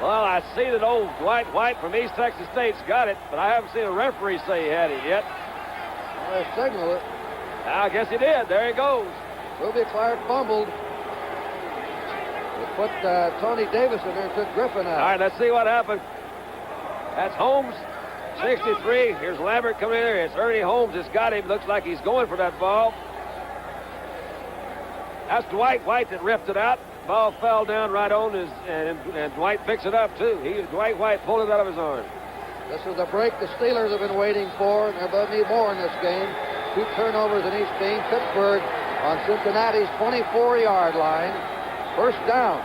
Well, I see that old Dwight White from East Texas State's got it, but I haven't seen a referee say he had it yet. Well, they signal it. I guess he did. There he goes. Boobie Clark fumbled. They put Tony Davis in there and took Griffin out. All right, let's see what happened. That's Holmes, 63. Here's Lambert coming in there. It's Ernie Holmes that's got him. Looks like he's going for that ball. That's Dwight White that ripped it out. Ball fell down right on his, and Dwight picks it up, too. Dwight White pulled it out of his arm. This is the break the Steelers have been waiting for, and they're going to need more in this game. 2 turnovers in each game. Pittsburgh on Cincinnati's 24-yard line. First down.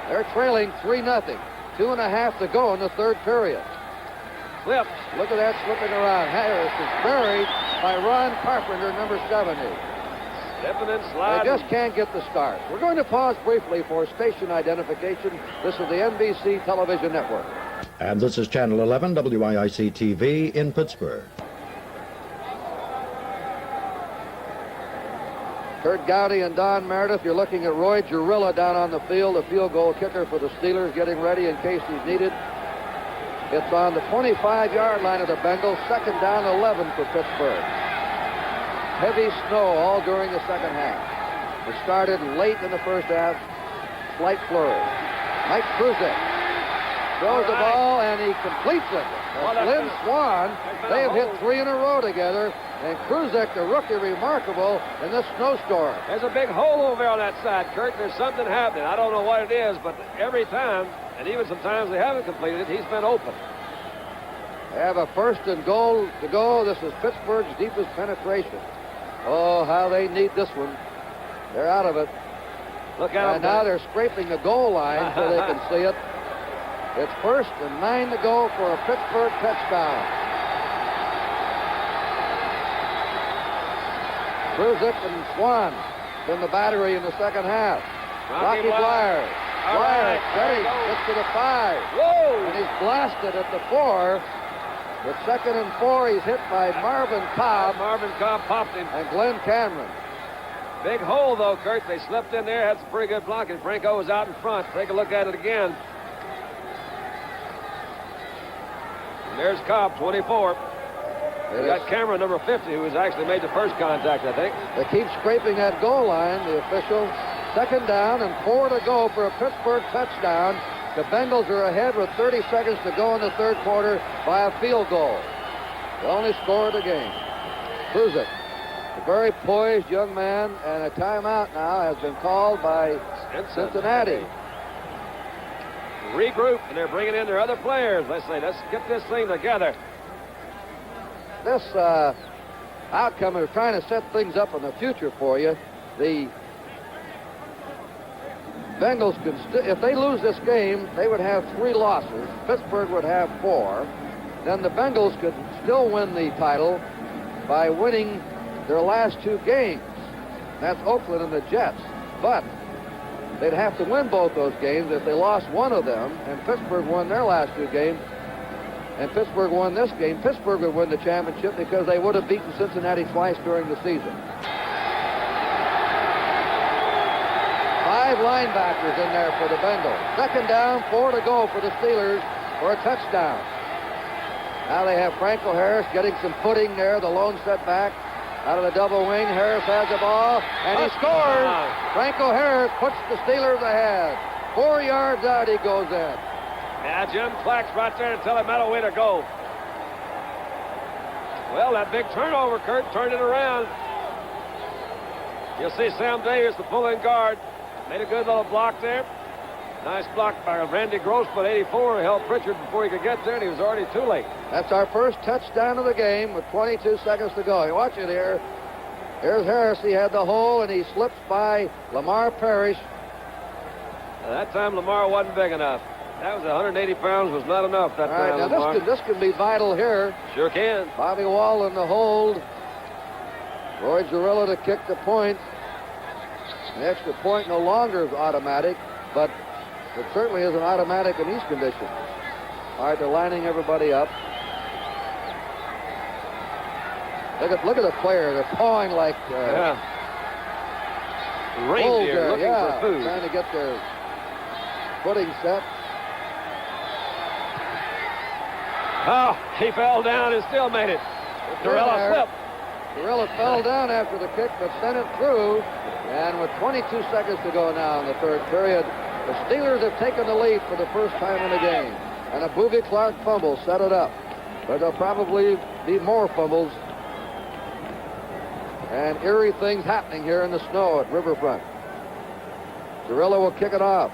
They're trailing 3-0. 2.5 to go in the third period. Slips. Look at that slipping around. Harris is buried by Ron Carpenter, number 70. Stepping and They sliding. just can't get the start. We're going to pause briefly for station identification. This is the NBC Television Network. And this is Channel 11, WIIC-TV in Pittsburgh. Curt Gowdy and Don Meredith. You're looking at Roy Girilla down on the field, the field goal kicker for the Steelers, getting ready in case he's needed. It's on the 25-yard line of the Bengals. Second down, 11 for Pittsburgh. Heavy snow all during the second half. It started late in the first half. Slight flurry. Mike Kruzek throws the ball, and he completes it. Lynn Swan, they have hit 3 in a row together. And Kruzek, the rookie, remarkable in this snowstorm. There's a big hole over there on that side, Curt. There's something happening. I don't know what it is, but every time, and even sometimes they haven't completed it, he's been open. They have a 1st and goal to go. This is Pittsburgh's deepest penetration. Oh, how they need this one. They're out of it. Look at And now they're scraping the goal line so they can see it. It's 1st and 9 to go for a Pittsburgh touchdown. Kruzek and Swan in the battery in the second half. Rocky Blyers. Blyers, steady, gets to the 5. Whoa! And he's blasted at the 4. With 2nd and 4, he's hit by Marvin Cobb. Marvin Cobb popped him. And Glenn Cameron. Big hole, though, Curt. They slipped in there, had some pretty good blocking. Franco was out in front. Take a look at it again. And there's Cobb, 24. We got Cameron, number 50, who has actually made the first contact, I think. They keep scraping that goal line, the official. 2nd down and 4 to go for a Pittsburgh touchdown. The Bengals are ahead with 30 seconds to go in the 3rd quarter by a field goal. The only score of the game. Kruzek, a very poised young man, and a timeout now has been called by Cincinnati. Regroup, and they're bringing in their other players. Let's get this thing together. This outcome is trying to set things up in the future for you. The Bengals could, if they lose this game, they would have 3 losses. Pittsburgh would have 4. Then the Bengals could still win the title by winning their last 2 games. That's Oakland and the Jets. But they'd have to win both those games. If they lost one of them and Pittsburgh won their last 2 games, and Pittsburgh won this game, Pittsburgh would win the championship because they would have beaten Cincinnati twice during the season. 5 linebackers in there for the Bengals. 2nd down, 4 to go for the Steelers for a touchdown. Now they have Franco Harris getting some footing there, the lone setback. Out of the double wing, Harris has the ball, and he scores. Franco Harris puts the Steelers ahead. 4 yards out, he goes in. Yeah, Jim Clack's right there to tell him how way to go. Well, that big turnover, Curt, turned it around. You'll see Sam Davis, the pulling guard, made a good little block there. Nice block by Randy Grossman, 84, who held Pritchard before he could get there, and he was already too late. That's our first touchdown of the game with 22 seconds to go. You watch it here. Here's Harris. He had the hole, and he slips by Lamar Parrish. That time, Lamar wasn't big enough. That was 180 pounds, was not enough that time, now Lamar. this can be vital here. Sure can. Bobby Wall in the hold. Roy Zarilla to kick the point. The extra point no longer is automatic, but it certainly isn't automatic in these conditions. All right, they're lining everybody up. Look at the player. They're pawing like reindeer looking for food. Trying to get their footing set. Oh, he fell down and still made it. Zarilla slipped. Zarilla fell down after the kick, but sent it through. And with 22 seconds to go now in the 3rd period, the Steelers have taken the lead for the first time in the game. And a Boobie Clark fumble set it up. But there'll probably be more fumbles. And eerie things happening here in the snow at Riverfront. Zarilla will kick it off.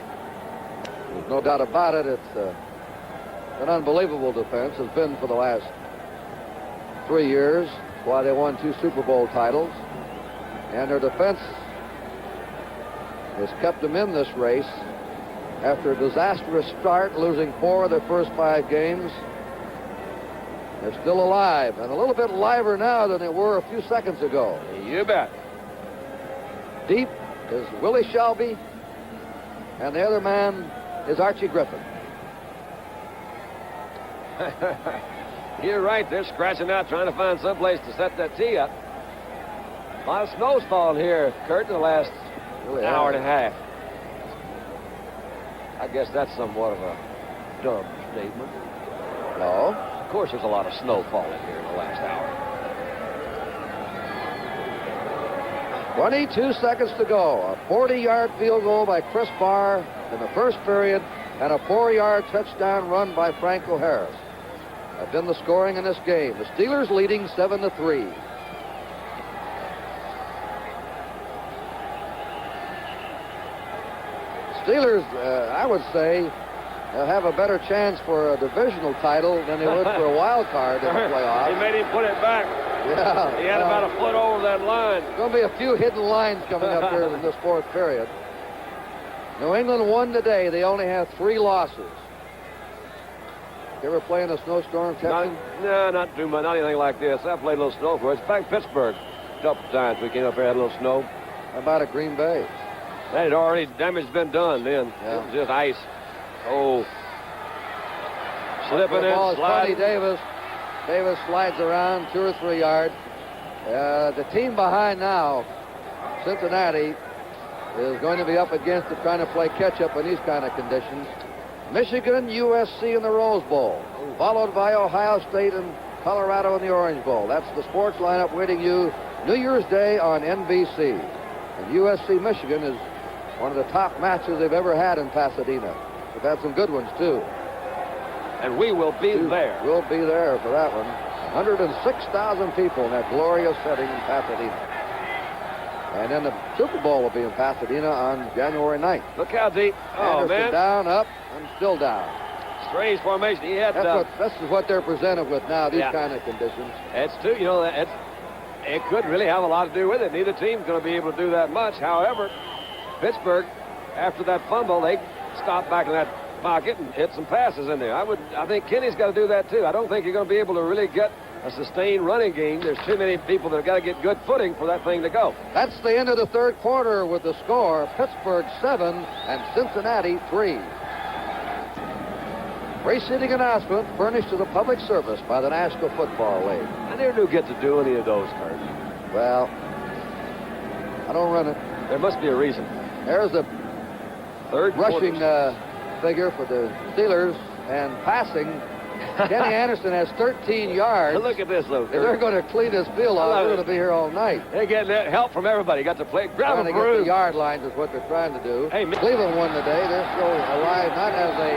There's no doubt about it. It's an unbelievable defense. Has been for the last 3 years. That's why they won 2 Super Bowl titles. And their defense has kept them in this race after a disastrous start, losing 4 of their first 5 games. They're still alive, and a little bit liver now than they were a few seconds ago. You bet. Deep is Willie Shelby, and the other man is Archie Griffin. You're right. They're scratching out, trying to find some place to set that tee up. A lot of snow's fallen here, Curt, in the last hour and a half. I guess that's somewhat of a dumb statement. No. Of course, there's a lot of snow falling here in the last hour. 22 seconds to go. A 40-yard field goal by Chris Barr in the 1st period, and a 4-yard touchdown run by Franco Harris have been the scoring in this game. The Steelers leading 7-3. Steelers, I would say, have a better chance for a divisional title than they would for a wild card in the playoffs. He made him put it back. Yeah. He had about a foot over that line. There's going to be a few hidden lines coming up here in this 4th period. New England won today. They only have 3 losses. You ever play in a snowstorm, Captain? No, not too much. Not anything like this. I played a little snow for us. In fact, Pittsburgh, a couple times we came up here, had a little snow. How about at Green Bay? That had already, damage been done then. Yeah. It was just ice. Oh. Slipping The ball in, is Tony sliding. Davis. Davis slides around 2 or 3 yards. The team behind now, Cincinnati, is going to be up against it trying to play catch-up in these kind of conditions. Michigan, USC in the Rose Bowl, followed by Ohio State and Colorado in the Orange Bowl. That's the sports lineup waiting you New Year's Day on NBC. And USC Michigan is one of the top matches they've ever had in Pasadena. They've had some good ones, too. And we will be there. We'll be there for that one. 106,000 people in that glorious setting in Pasadena. And then the Super Bowl will be in Pasadena on January 9th. Look how deep. Oh, Anderson man. down, up, and still down. Strange formation. He had This is what they're presented with now, these Yeah. kind of conditions. It's too, it could really have a lot to do with it. Neither team's going to be able to do that much. However, Pittsburgh, after that fumble, they stopped back in that pocket and hit some passes in there. I think Kenny's got to do that too. I don't think you're going to be able to really get a sustained running game. There's too many people that have got to get good footing for that thing to go. That's the end of the third quarter with the score, Pittsburgh 7 and Cincinnati 3. Preceding announcement furnished to the public service by the National Football League. I never do get to do any of those, Curt. Well, I don't run it. There must be a reason. There's the Third rushing quarters. figure for the Steelers, and passing. Kenny Anderson has 13 yards. Look at this, though. If they're going to clean this field off, they're going to be here all night. They're getting that help from everybody. Got to play. Grab Trying a to get the broom. yard lines is what they're trying to do. Hey, Cleveland won today. They're still alive, not as a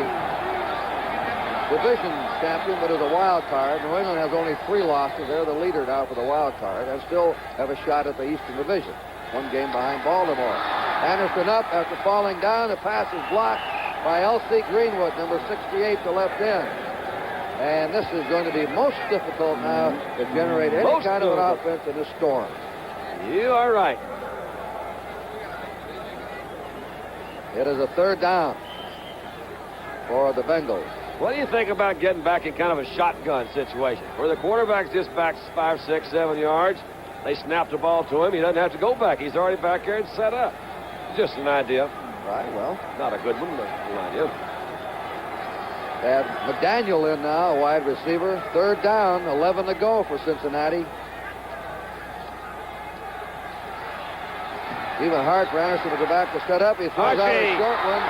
division champion, but as a wild card. New England has only 3 losses. They're the leader now for the wild card and still have a shot at the Eastern Division. 1 game behind Baltimore. Anderson up after falling down. The pass is blocked by L.C. Greenwood, number 68, to left end. And this is going to be most difficult now to generate any kind of an offense in this storm. You are right. It is a 3rd down for the Bengals. What do you think about getting back in kind of a shotgun situation where the quarterback's just back 5, 6, 7 yards? They snap the ball to him. He doesn't have to go back. He's already back there and set up. Just an idea. Right, well. Not a good one, but an idea. They have McDaniel in now, wide receiver. 3rd down, 11 to go for Cincinnati. Even hard for Anderson to go back to set up. He throws out a short one.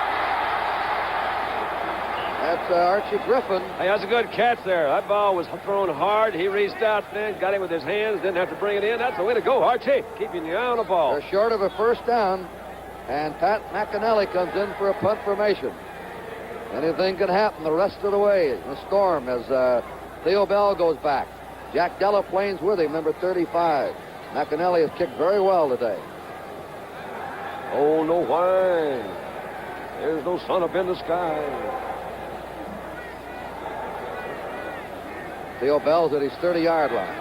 That's Archie Griffin. Hey, that's a good catch there. That ball was thrown hard. He reached out there, got it with his hands, didn't have to bring it in. That's the way to go, Archie. Keeping your eye on the ball. They're short of a 1st down, and Pat McAnally comes in for a punt formation. Anything can happen the rest of the way in the storm as Theo Bell goes back. Jack Delaplane's with him, number 35. McAnally has kicked very well today. Oh, no wine. There's no sun up in the sky. Theo Bell's at his 30-yard line.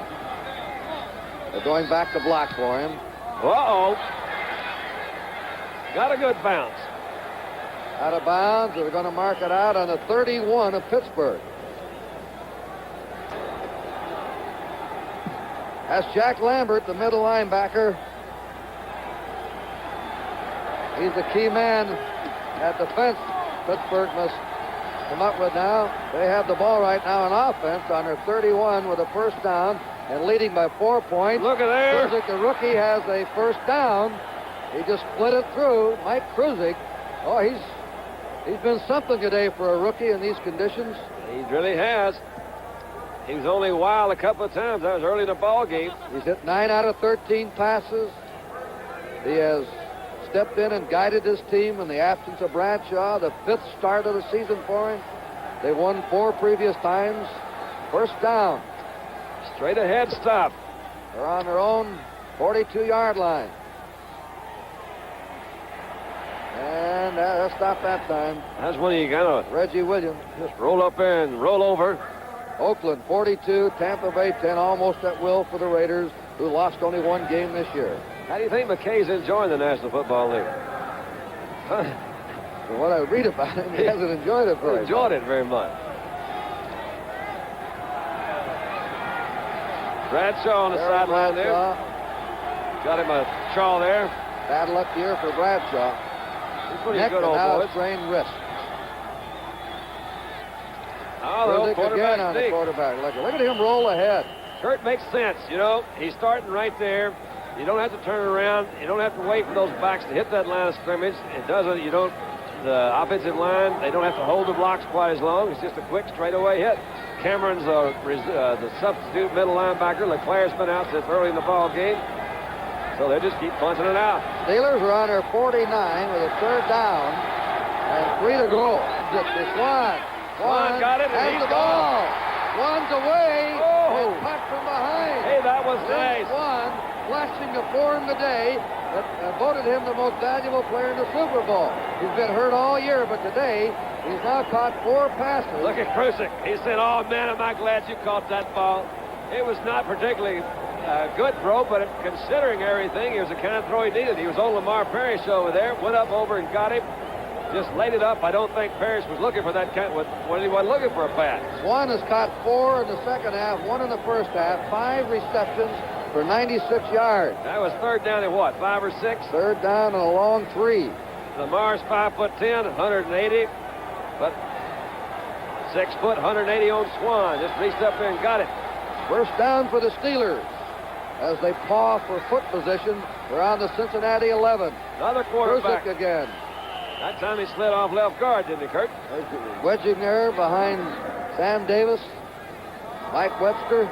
They're going back to block for him. Uh-oh. Got a good bounce. Out of bounds. They're going to mark it out on the 31 of Pittsburgh. That's Jack Lambert, the middle linebacker. He's the key man at defense. Pittsburgh must come up with now. They have the ball right now on offense on their 31 with a 1st down and leading by 4 points. Look at there. Kruzik, the rookie, has a 1st down. He just split it through. Mike Kruzik. Oh, he's been something today for a rookie in these conditions. He really has. He was only wild a couple of times. That was early in the ball game. He's hit 9 out of 13 passes. He has stepped in and guided his team in the absence of Bradshaw, the 5th start of the season for him. They won 4 previous times. 1st down. Straight ahead stop. They're on their own 42-yard line. And they'll stop that time. That's when you got to Reggie Williams. just roll up and roll over. Oakland 42, Tampa Bay 10, almost at will for the Raiders, who lost only 1 game this year. How do you think McKay's enjoying the National Football League? From what I read about him, he hasn't enjoyed it very much. Enjoyed it very much. Bradshaw on the sideline there. Got him a chaw there. Bad luck here for Bradshaw. He's pretty Neck good, and old now boy. a strained wrist. Oh, the Curt again on the sneak. quarterback. Look at him roll ahead. Curt makes sense, you know. He's starting right there. You don't have to turn around. You don't have to wait for those backs to hit that line of scrimmage. It doesn't. You don't. The offensive line, they don't have to hold the blocks quite as long. It's just a quick straightaway hit. Cameron's the substitute middle linebacker. LeClaire's been out since early in the ball game. So they just keep punching it out. Steelers are on their 49 with a third down and 3 to go. Swan got it, and has he's the ball. Swan's away. Oh. And cut from behind. Hey, that was nice. Swan flashing the form today that voted him the most valuable player in the Super Bowl. He's been hurt all year, but today he's now caught 4 passes. Look at Krusik. He said, "Oh, man, am I glad you caught that ball." It was not particularly good throw, but considering everything, it was the kind of throw he needed. He was on Lamar Parrish over there, went up over and got him. Just laid it up. I don't think Parrish was looking for that kind. He wasn't looking for a pass. Swan has caught 4 in the second half, 1 in the first half, 5 receptions for 96 yards. That was third down at what, 5 or 6? Third down and a long 3. Lamar's 5'10", 180, but 6 foot, 180 on Swan. Just reached up there and got it. First down for the Steelers as they paw for foot position. They're on the Cincinnati 11. Another quarterback. Krusik again. That time he slid off left guard, didn't he, Curt? Wedging there behind Sam Davis, Mike Webster.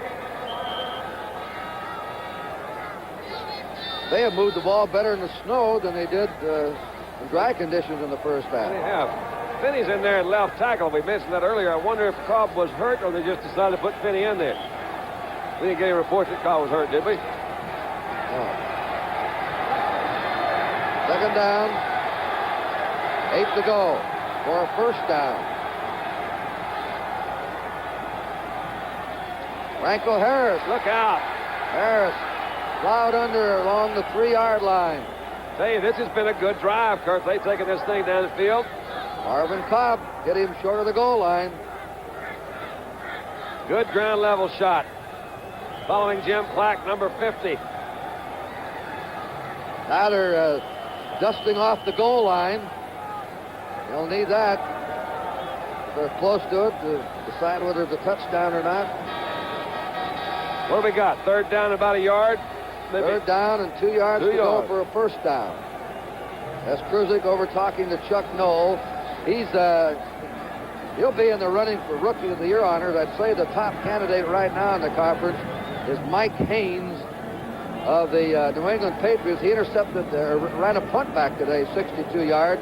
They have moved the ball better in the snow than they did in dry conditions in the first half. They have. Finney's in there at left tackle. We mentioned that earlier. I wonder if Cobb was hurt or they just decided to put Finney in there. We didn't get any reports that Cobb was hurt, did we? No. Second down. 8 to go for a first down. Franco Harris. Look out. Harris plowed under along the 3-yard line. Tell you, this has been a good drive, Curt. They've taken this thing down the field. Marvin Cobb hit him short of the goal line. Good ground level shot. Following Jim Clack, number 50. Now they're dusting off the goal line. They'll need that. They're close to it to decide whether it's a touchdown or not. What do we got? Third down, about a yard? Maybe. Third down and 2 yards to go for a first down. That's Krusik over talking to Chuck Knoll. He'll be in the running for Rookie of the Year honors. I'd say the top candidate right now in the conference is Mike Haynes of the New England Patriots. He ran a punt back today, 62 yards.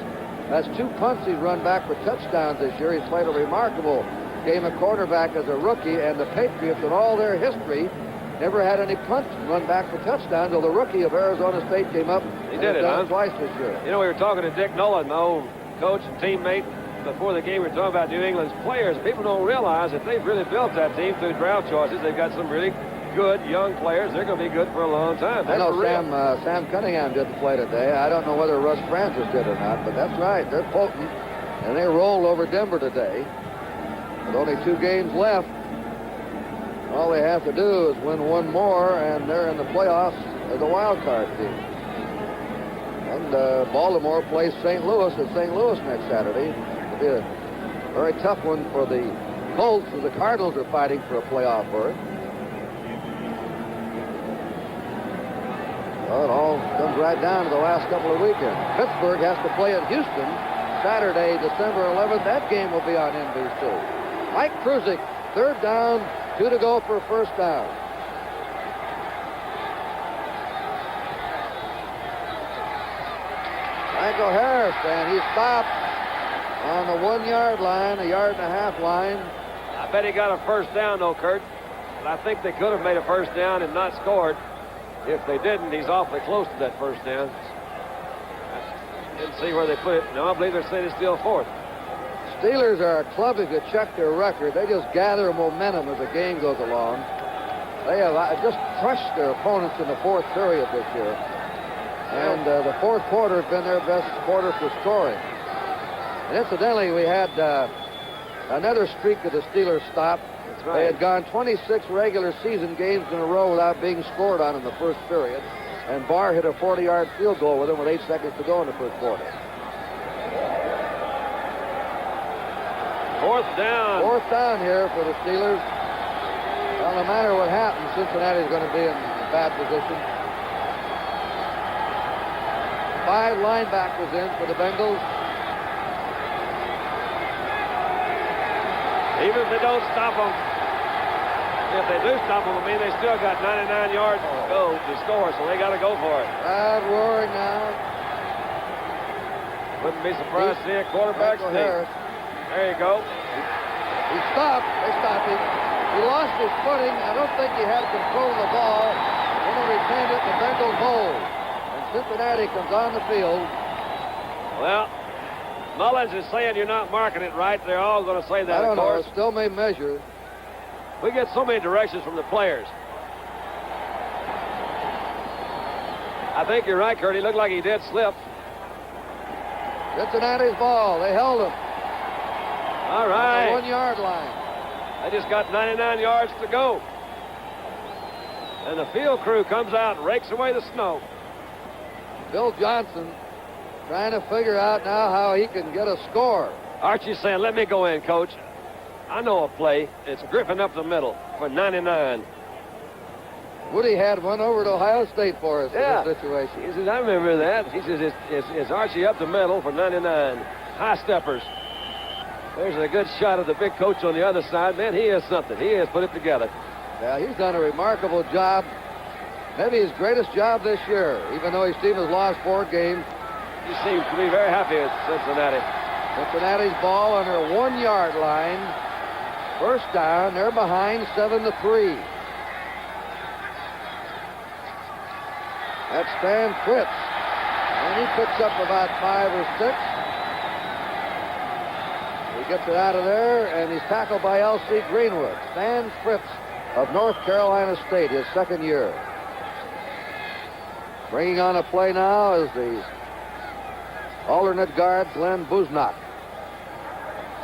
That's 2 punts he's run back for touchdowns this year. He's played a remarkable game of quarterback as a rookie, and the Patriots, in all their history, never had any punts run back for touchdowns, until the rookie of Arizona State came up. He did it, huh? Twice this year. You know, we were talking to Dick Nolan, my old coach and teammate, before the game. We were talking about New England's players. People don't realize that they've really built that team through draft choices. They've got some really good young players. They're going to be good for a long time. I know Sam Cunningham didn't play today. I don't know whether Russ Francis did or not, but that's right. They're potent, and they rolled over Denver today. With only 2 games left, all they have to do is win 1 more, and they're in the playoffs as a wild card team. And Baltimore plays St. Louis at St. Louis next Saturday. It'll be a very tough one for the Colts, as the Cardinals are fighting for a playoff berth. Well, it all comes right down to the last couple of weekends. Pittsburgh has to play at Houston Saturday, December 11th. That game will be on NBC. Mike Krusik, third down, 2 to go for a first down. Franco Harris, and he stopped on the 1-yard line, a 1.5-yard line. I bet he got a first down, though, Curt. But I think they could have made a first down and not scored. If they didn't, he's awfully close to that first down. Didn't see where they put it. No, I believe they're saying it's still fourth. Steelers are a club, if you check their record, they just gather momentum as the game goes along. They have just crushed their opponents in the fourth period this year. And the fourth quarter has been their best quarter for scoring. And incidentally, we had another streak of the Steelers stopped. That's right. They had gone 26 regular season games in a row without being scored on in the first period. And Barr hit a 40-yard field goal with them with 8 seconds to go in the first quarter. Fourth down. Fourth down here for the Steelers. Well, no matter what happens, Cincinnati's going to be in a bad position. 5 linebackers in for the Bengals. Even if they don't stop them, if they do stop them, I mean, they still got 99 yards to go to score, so they got to go for it. Bad roaring now. Wouldn't be surprised to see a quarterback sneak. There you go. He stopped. They stopped him. He lost his footing. I don't think he had control of the ball. When they retained it, the Bengals hold. And Cincinnati comes on the field. Well, Mullins is saying you're not marking it right. They're all going to say that, I don't of know. course. It still may measure. We get so many directions from the players. I think you're right, Curt. He looked like he did slip. Cincinnati's ball. They held him. All right. On the 1-yard line. They just got 99 yards to go. And the field crew comes out and rakes away the snow. Bill Johnson trying to figure out now how he can get a score. Archie's saying, let me go in, Coach. I know a play. It's Griffin up the middle for 99. Woody had one over at Ohio State for us Yeah. in this situation. He says, I remember that. He says, it's Archie up the middle for 99. High steppers. There's a good shot of the big coach on the other side. Man, he is something. He has put it together. Yeah, he's done a remarkable job. Maybe his greatest job this year, even though his team has lost 4 games. He seems to be very happy at Cincinnati. Cincinnati's ball on their 1-yard line. First down. They're behind 7-3. That's Stan Fritz. And he picks up about 5 or 6. He gets it out of there, and he's tackled by L.C. Greenwood. Stan Fritz of North Carolina State, his 2nd year. Bringing on a play now is the alternate guard, Glenn Busnock.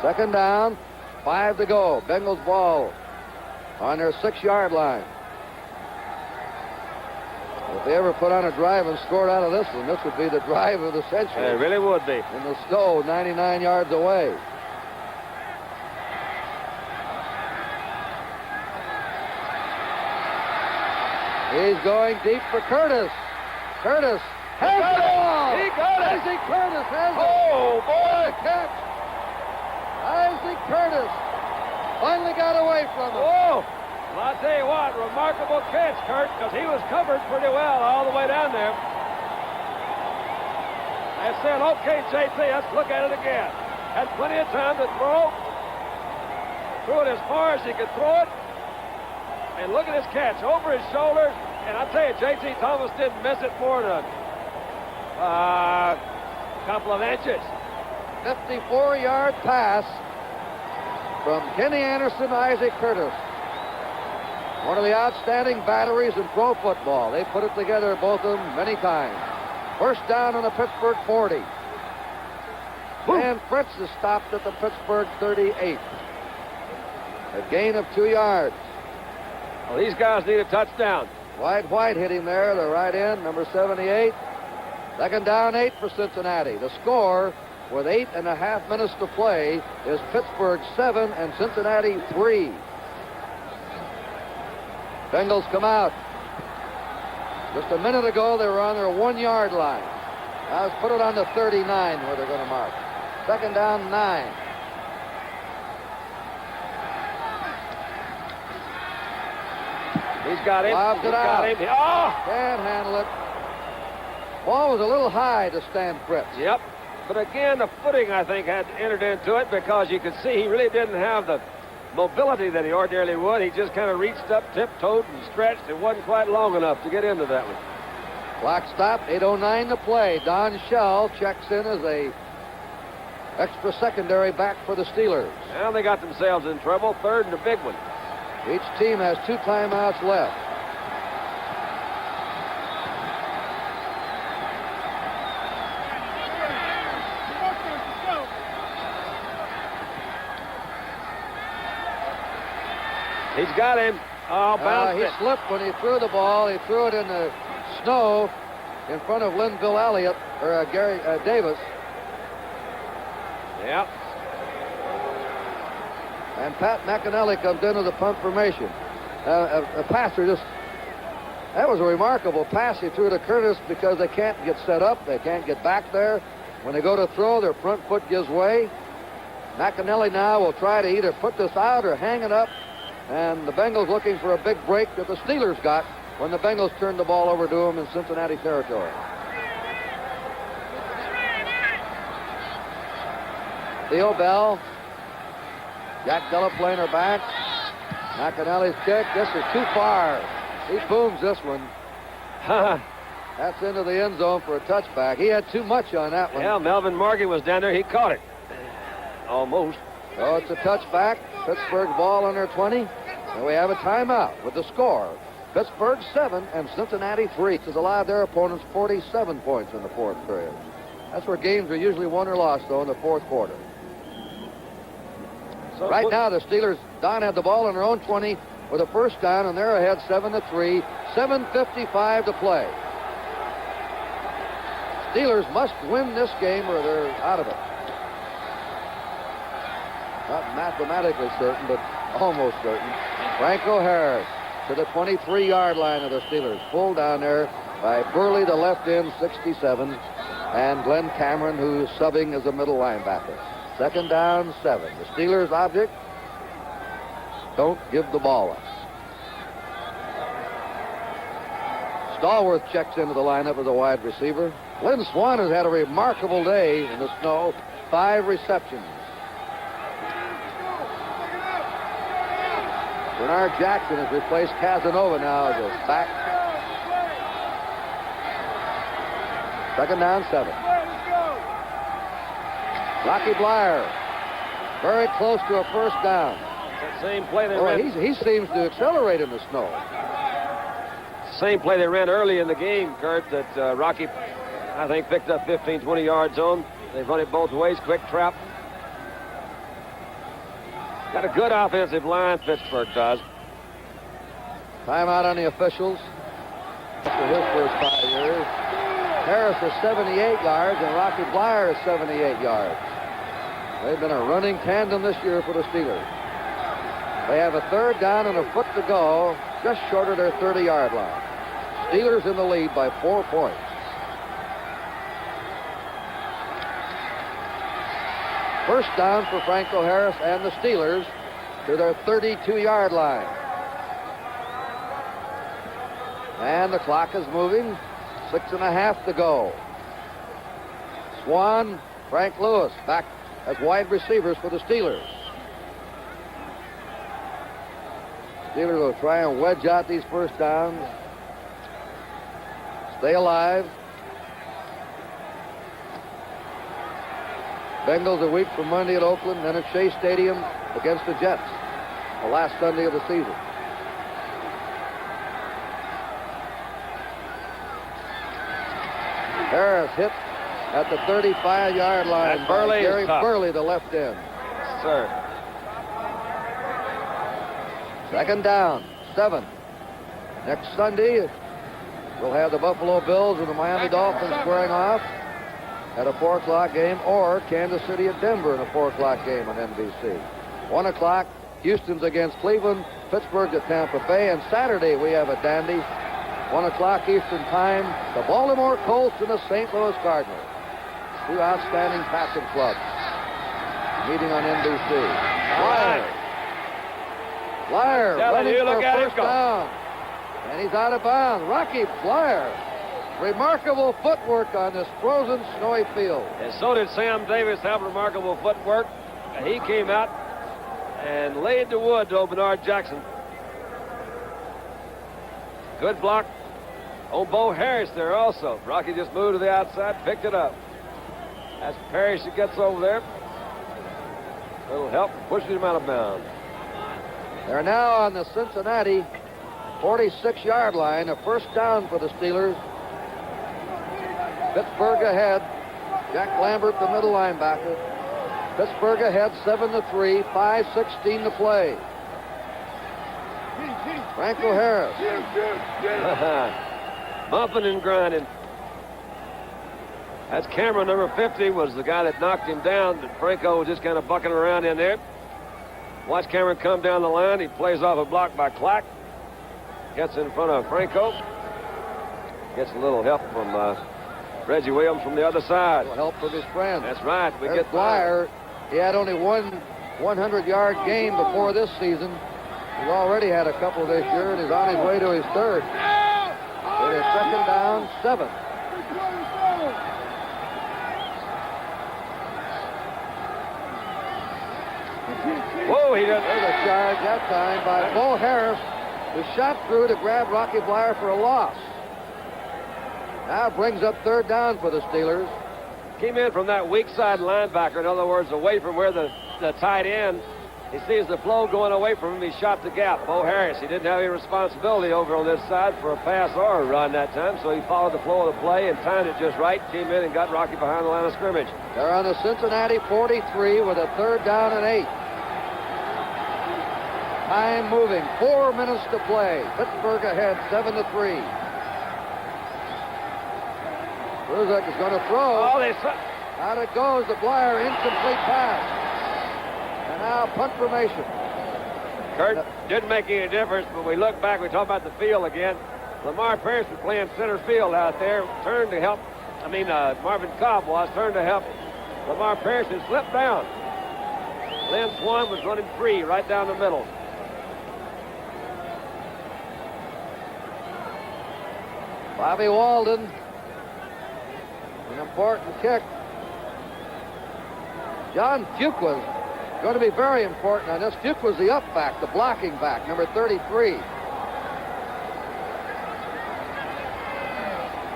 2nd down, 5 to go. Bengals ball on their 6-yard line. If they ever put on a drive and scored out of this one, this would be the drive of the century. It really would be. In the snow, 99 yards away. He's going deep for Curtis. Curtis has the ball. He got it. Isaac Curtis has it. Oh, boy. What a catch. Isaac Curtis finally got away from him. Oh, well, I'll tell you what, remarkable catch, Curt, because he was covered pretty well all the way down there. I said, okay, JT, let's look at it again. Had plenty of time to throw. Threw it as far as he could throw it. And look at his catch over his shoulder. And I'll tell you, J.T. Thomas didn't miss it more than a couple of inches. 54-yard pass from Kenny Anderson to Isaac Curtis. One of the outstanding batteries in pro football. They put it together, both of them, many times. First down on the Pittsburgh 40. And Fritz is stopped at the Pittsburgh 38. A gain of 2 yards. Well, these guys need a touchdown. White hit him there, the right end, number 78. 2nd down, 8 for Cincinnati. The score, with 8.5 minutes to play, is Pittsburgh 7 and Cincinnati 3. Bengals come out. Just a minute ago, they were on their 1-yard line. Now let's put it on the 39 where they're going to mark. 2nd down, 9. He's got him. Lobs it out. Got him. Oh! Can't handle it. Ball was a little high to Stan Fritz. Yep. But again, the footing, I think, had entered into it because you could see he really didn't have the mobility that he ordinarily would. He just kind of reached up, tiptoed, and stretched. It wasn't quite long enough to get into that one. Clock stop, 8:09 to play. Don Shell checks in as a extra secondary back for the Steelers. Now they got themselves in trouble. 3rd and a big one. Each team has 2 timeouts left. He's got him. Oh, bounced He it. slipped when he threw the ball. He threw it in the snow in front of Linville Elliott, or Gary Davis. Yep. And Pat McAnally comes into the punt formation. A passer just... That was a remarkable pass he threw to Curtis because they can't get set up. They can't get back there. When they go to throw, their front foot gives way. McAnally now will try to either put this out or hang it up. And the Bengals looking for a big break that the Steelers got when the Bengals turned the ball over to them in Cincinnati territory. Theo Bell. Jack Delaplane back. McAnally's kick. This is too far. He booms this one. That's into the end zone for a touchback. He had too much on that one. Yeah, Melvin Morgan was down there. He caught it. Almost. So it's a touchback. Pittsburgh's ball on their 20. And we have a timeout with the score. Pittsburgh 7 and Cincinnati 3. Has allowed their opponents 47 points in the fourth period. That's where games are usually won or lost, though, in the fourth quarter. So right now, the Steelers, Don had the ball on their own 20 with a first down, and they're ahead 7-3. 7:55 to play. Steelers must win this game or they're out of it. Not mathematically certain, but almost certain. Franco Harris to the 23-yard line of the Steelers. Pulled down there by Burley, the left end, 67, and Glenn Cameron, who's subbing as a middle linebacker. Second down, 7. The Steelers' object, don't give the ball up. Stallworth checks into the lineup as a wide receiver. Lynn Swan has had a remarkable day in the snow. 5 receptions. Bernard Jackson has replaced Casanova now as a back. Second down, 7. Rocky Blyer, very close to a first down. That same play they ran. He seems to accelerate in the snow. Same play they ran early in the game, Curt, that Rocky, I think, picked up 15, 20 yards on. They've run it both ways, quick trap. Got a good offensive line, Pittsburgh does. Timeout on the officials. After his first 5 years. Harris is 78 yards, and Rocky Blyer is 78 yards. They've been a running tandem this year for the Steelers. They have a third down and a foot to go, just short of their 30-yard line. Steelers in the lead by 4 points. First down for Franco Harris and the Steelers to their 32-yard line. And the clock is moving. 6.5 to go. Swan, Frank Lewis back as wide receivers for the Steelers. Steelers will try and wedge out these first downs. Stay alive. Bengals a week from Monday at Oakland, then at Shea Stadium against the Jets, the last Sunday of the season. Harris hit at the 35-yard line That by Burley Gary is tough. Burley, the left end. Sir. Second down, 7. Next Sunday, we'll have the Buffalo Bills and the Miami Dolphins squaring off at a 4 o'clock game, or Kansas City at Denver in a 4 o'clock game on NBC. 1 o'clock, Houston's against Cleveland, Pittsburgh at Tampa Bay, and Saturday we have a dandy. 1 o'clock Eastern time, the Baltimore Colts and the St. Louis Cardinals. 2 outstanding passing clubs meeting on NBC. Blyer running for a first down. And he's out of bounds. Rocky Blyer. Remarkable footwork on this frozen, snowy field. And so did Sam Davis have remarkable footwork. He came out and laid the wood to Bernard Jackson. Good block on Bo Harris there also. Rocky just moved to the outside, picked it up. As Parrish gets over there, it'll help push him out of bounds. They're now on the Cincinnati 46-yard line. A first down for the Steelers. Pittsburgh ahead. Jack Lambert, the middle linebacker. Pittsburgh ahead 7-3, 5:16 to play. Franco Harris. Bumping and grinding. That's Cameron, number 50, was the guy that knocked him down. Franco was just kind of bucking around in there. Watch Cameron come down the line. He plays off a block by Clack. Gets in front of Franco. Gets a little help from Reggie Williams from the other side. Help from his friend. That's right. We There's get Blyer. He had only one 100-yard game before this season. He's already had a couple this year and is on his way to his third. It is second down, 7. Whoa, he doesn't. There's a charge that time by Bo Harris, who shot through to grab Rocky Blyer for a loss. Now brings up third down for the Steelers. Came in from that weak side linebacker. In other words, away from where the tight end. He sees the flow going away from him. He shot the gap. Bo Harris, he didn't have any responsibility over on this side for a pass or a run that time, so he followed the flow of the play and timed it just right. Came in and got Rocky behind the line of scrimmage. They're on the Cincinnati 43 with a third down and 8. Time moving. 4 minutes to play. Pittsburgh ahead, 7-3. Ruzek is going to throw. Oh, Out it goes. The Blyer incomplete pass. And now punt formation. Curt, didn't make any difference, but we look back, we talk about the field again. Lamar Parrish was playing center field out there, turned to help, Marvin Cobb turned to help Lamar Parrish and slipped down. Lynn Swan was running free right down the middle. Bobby Walden. An important kick. John Fuqua going to be very important on this. Fuqua's the up back, the blocking back, number 33.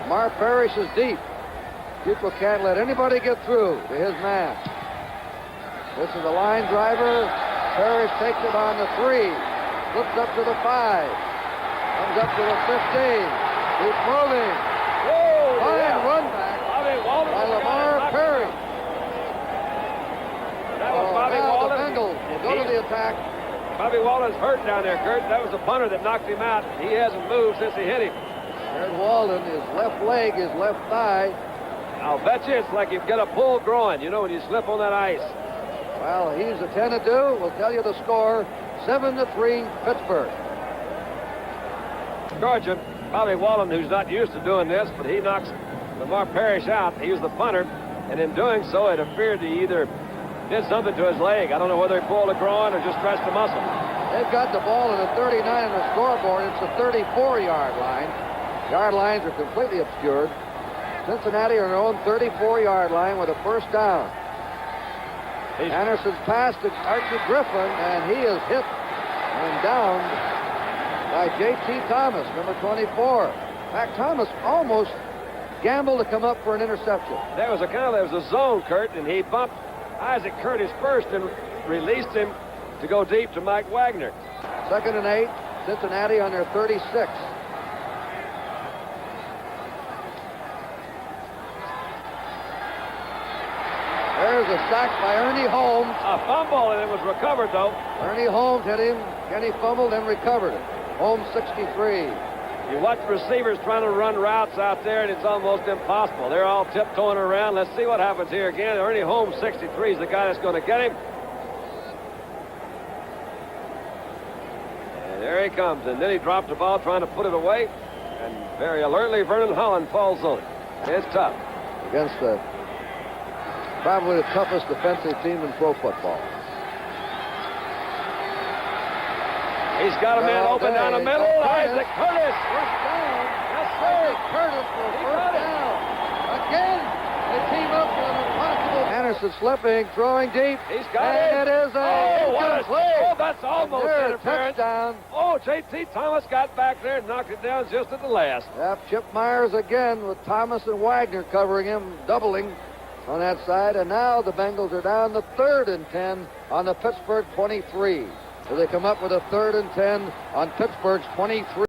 Lamar Parrish is deep. Fuqua can't let anybody get through to his man. This is a line driver. Parrish takes it on the 3. Flips up to the 5. Comes up to the 15. Keeps moving. Whoa! Fine run back by Lamar Parrish. That was Bobby Walden. The Bengals will go to the attack. Bobby Walden's hurt down there, Curt. That was the punter that knocked him out. He hasn't moved since he hit him. There's Walden. His left leg, his left thigh. I'll bet you it's like you've got a pull groin, you know, when you slip on that ice. Well, he's attended to. We'll tell you the score. 7-3, Pittsburgh. Georgia, Bobby Walden, who's not used to doing this, but he knocks Lamar Parrish out. He was the punter, and in doing so, it appeared he either did something to his leg. I don't know whether he pulled a groin or just stretched a muscle. They've got the ball at the 39 on the scoreboard. It's the 34-yard line. Yard lines are completely obscured. Cincinnati are on their own 34-yard line with a first down. Anderson's pass to Archie Griffin, and he is hit and down by J.T. Thomas, number 24. In fact, Thomas almost gambled to come up for an interception. There was a zone, Curt, and he bumped Isaac Curtis first and released him to go deep to Mike Wagner. 2nd and 8, Cincinnati on their 36. There's a sack by Ernie Holmes. A fumble, and it was recovered, though. Ernie Holmes hit him. Kenny fumbled and recovered it. Holmes 63. You watch receivers trying to run routes out there, and it's almost impossible. They're all tiptoeing around. Let's see what happens here again. Ernie Holmes, 63, is the guy that's going to get him. And there he comes. And then he dropped the ball trying to put it away. And very alertly, Vernon Holland falls on it. It's tough. Against probably the toughest defensive team in pro football. He's got a man open down the middle. Isaac Curtis. First down. Yes, sir. Curtis for first down. Again, they team up for an impossible. Anderson slipping, throwing deep. He's got it. And it is a that's almost interference. Touchdown. Oh, J.T. Thomas got back there and knocked it down just at the last. Yep, Chip Myers again with Thomas and Wagner covering him, doubling on that side. And now the Bengals are down to 3rd and 10 on the Pittsburgh 23. So they come up with a 3rd and 10 on Pittsburgh's 23.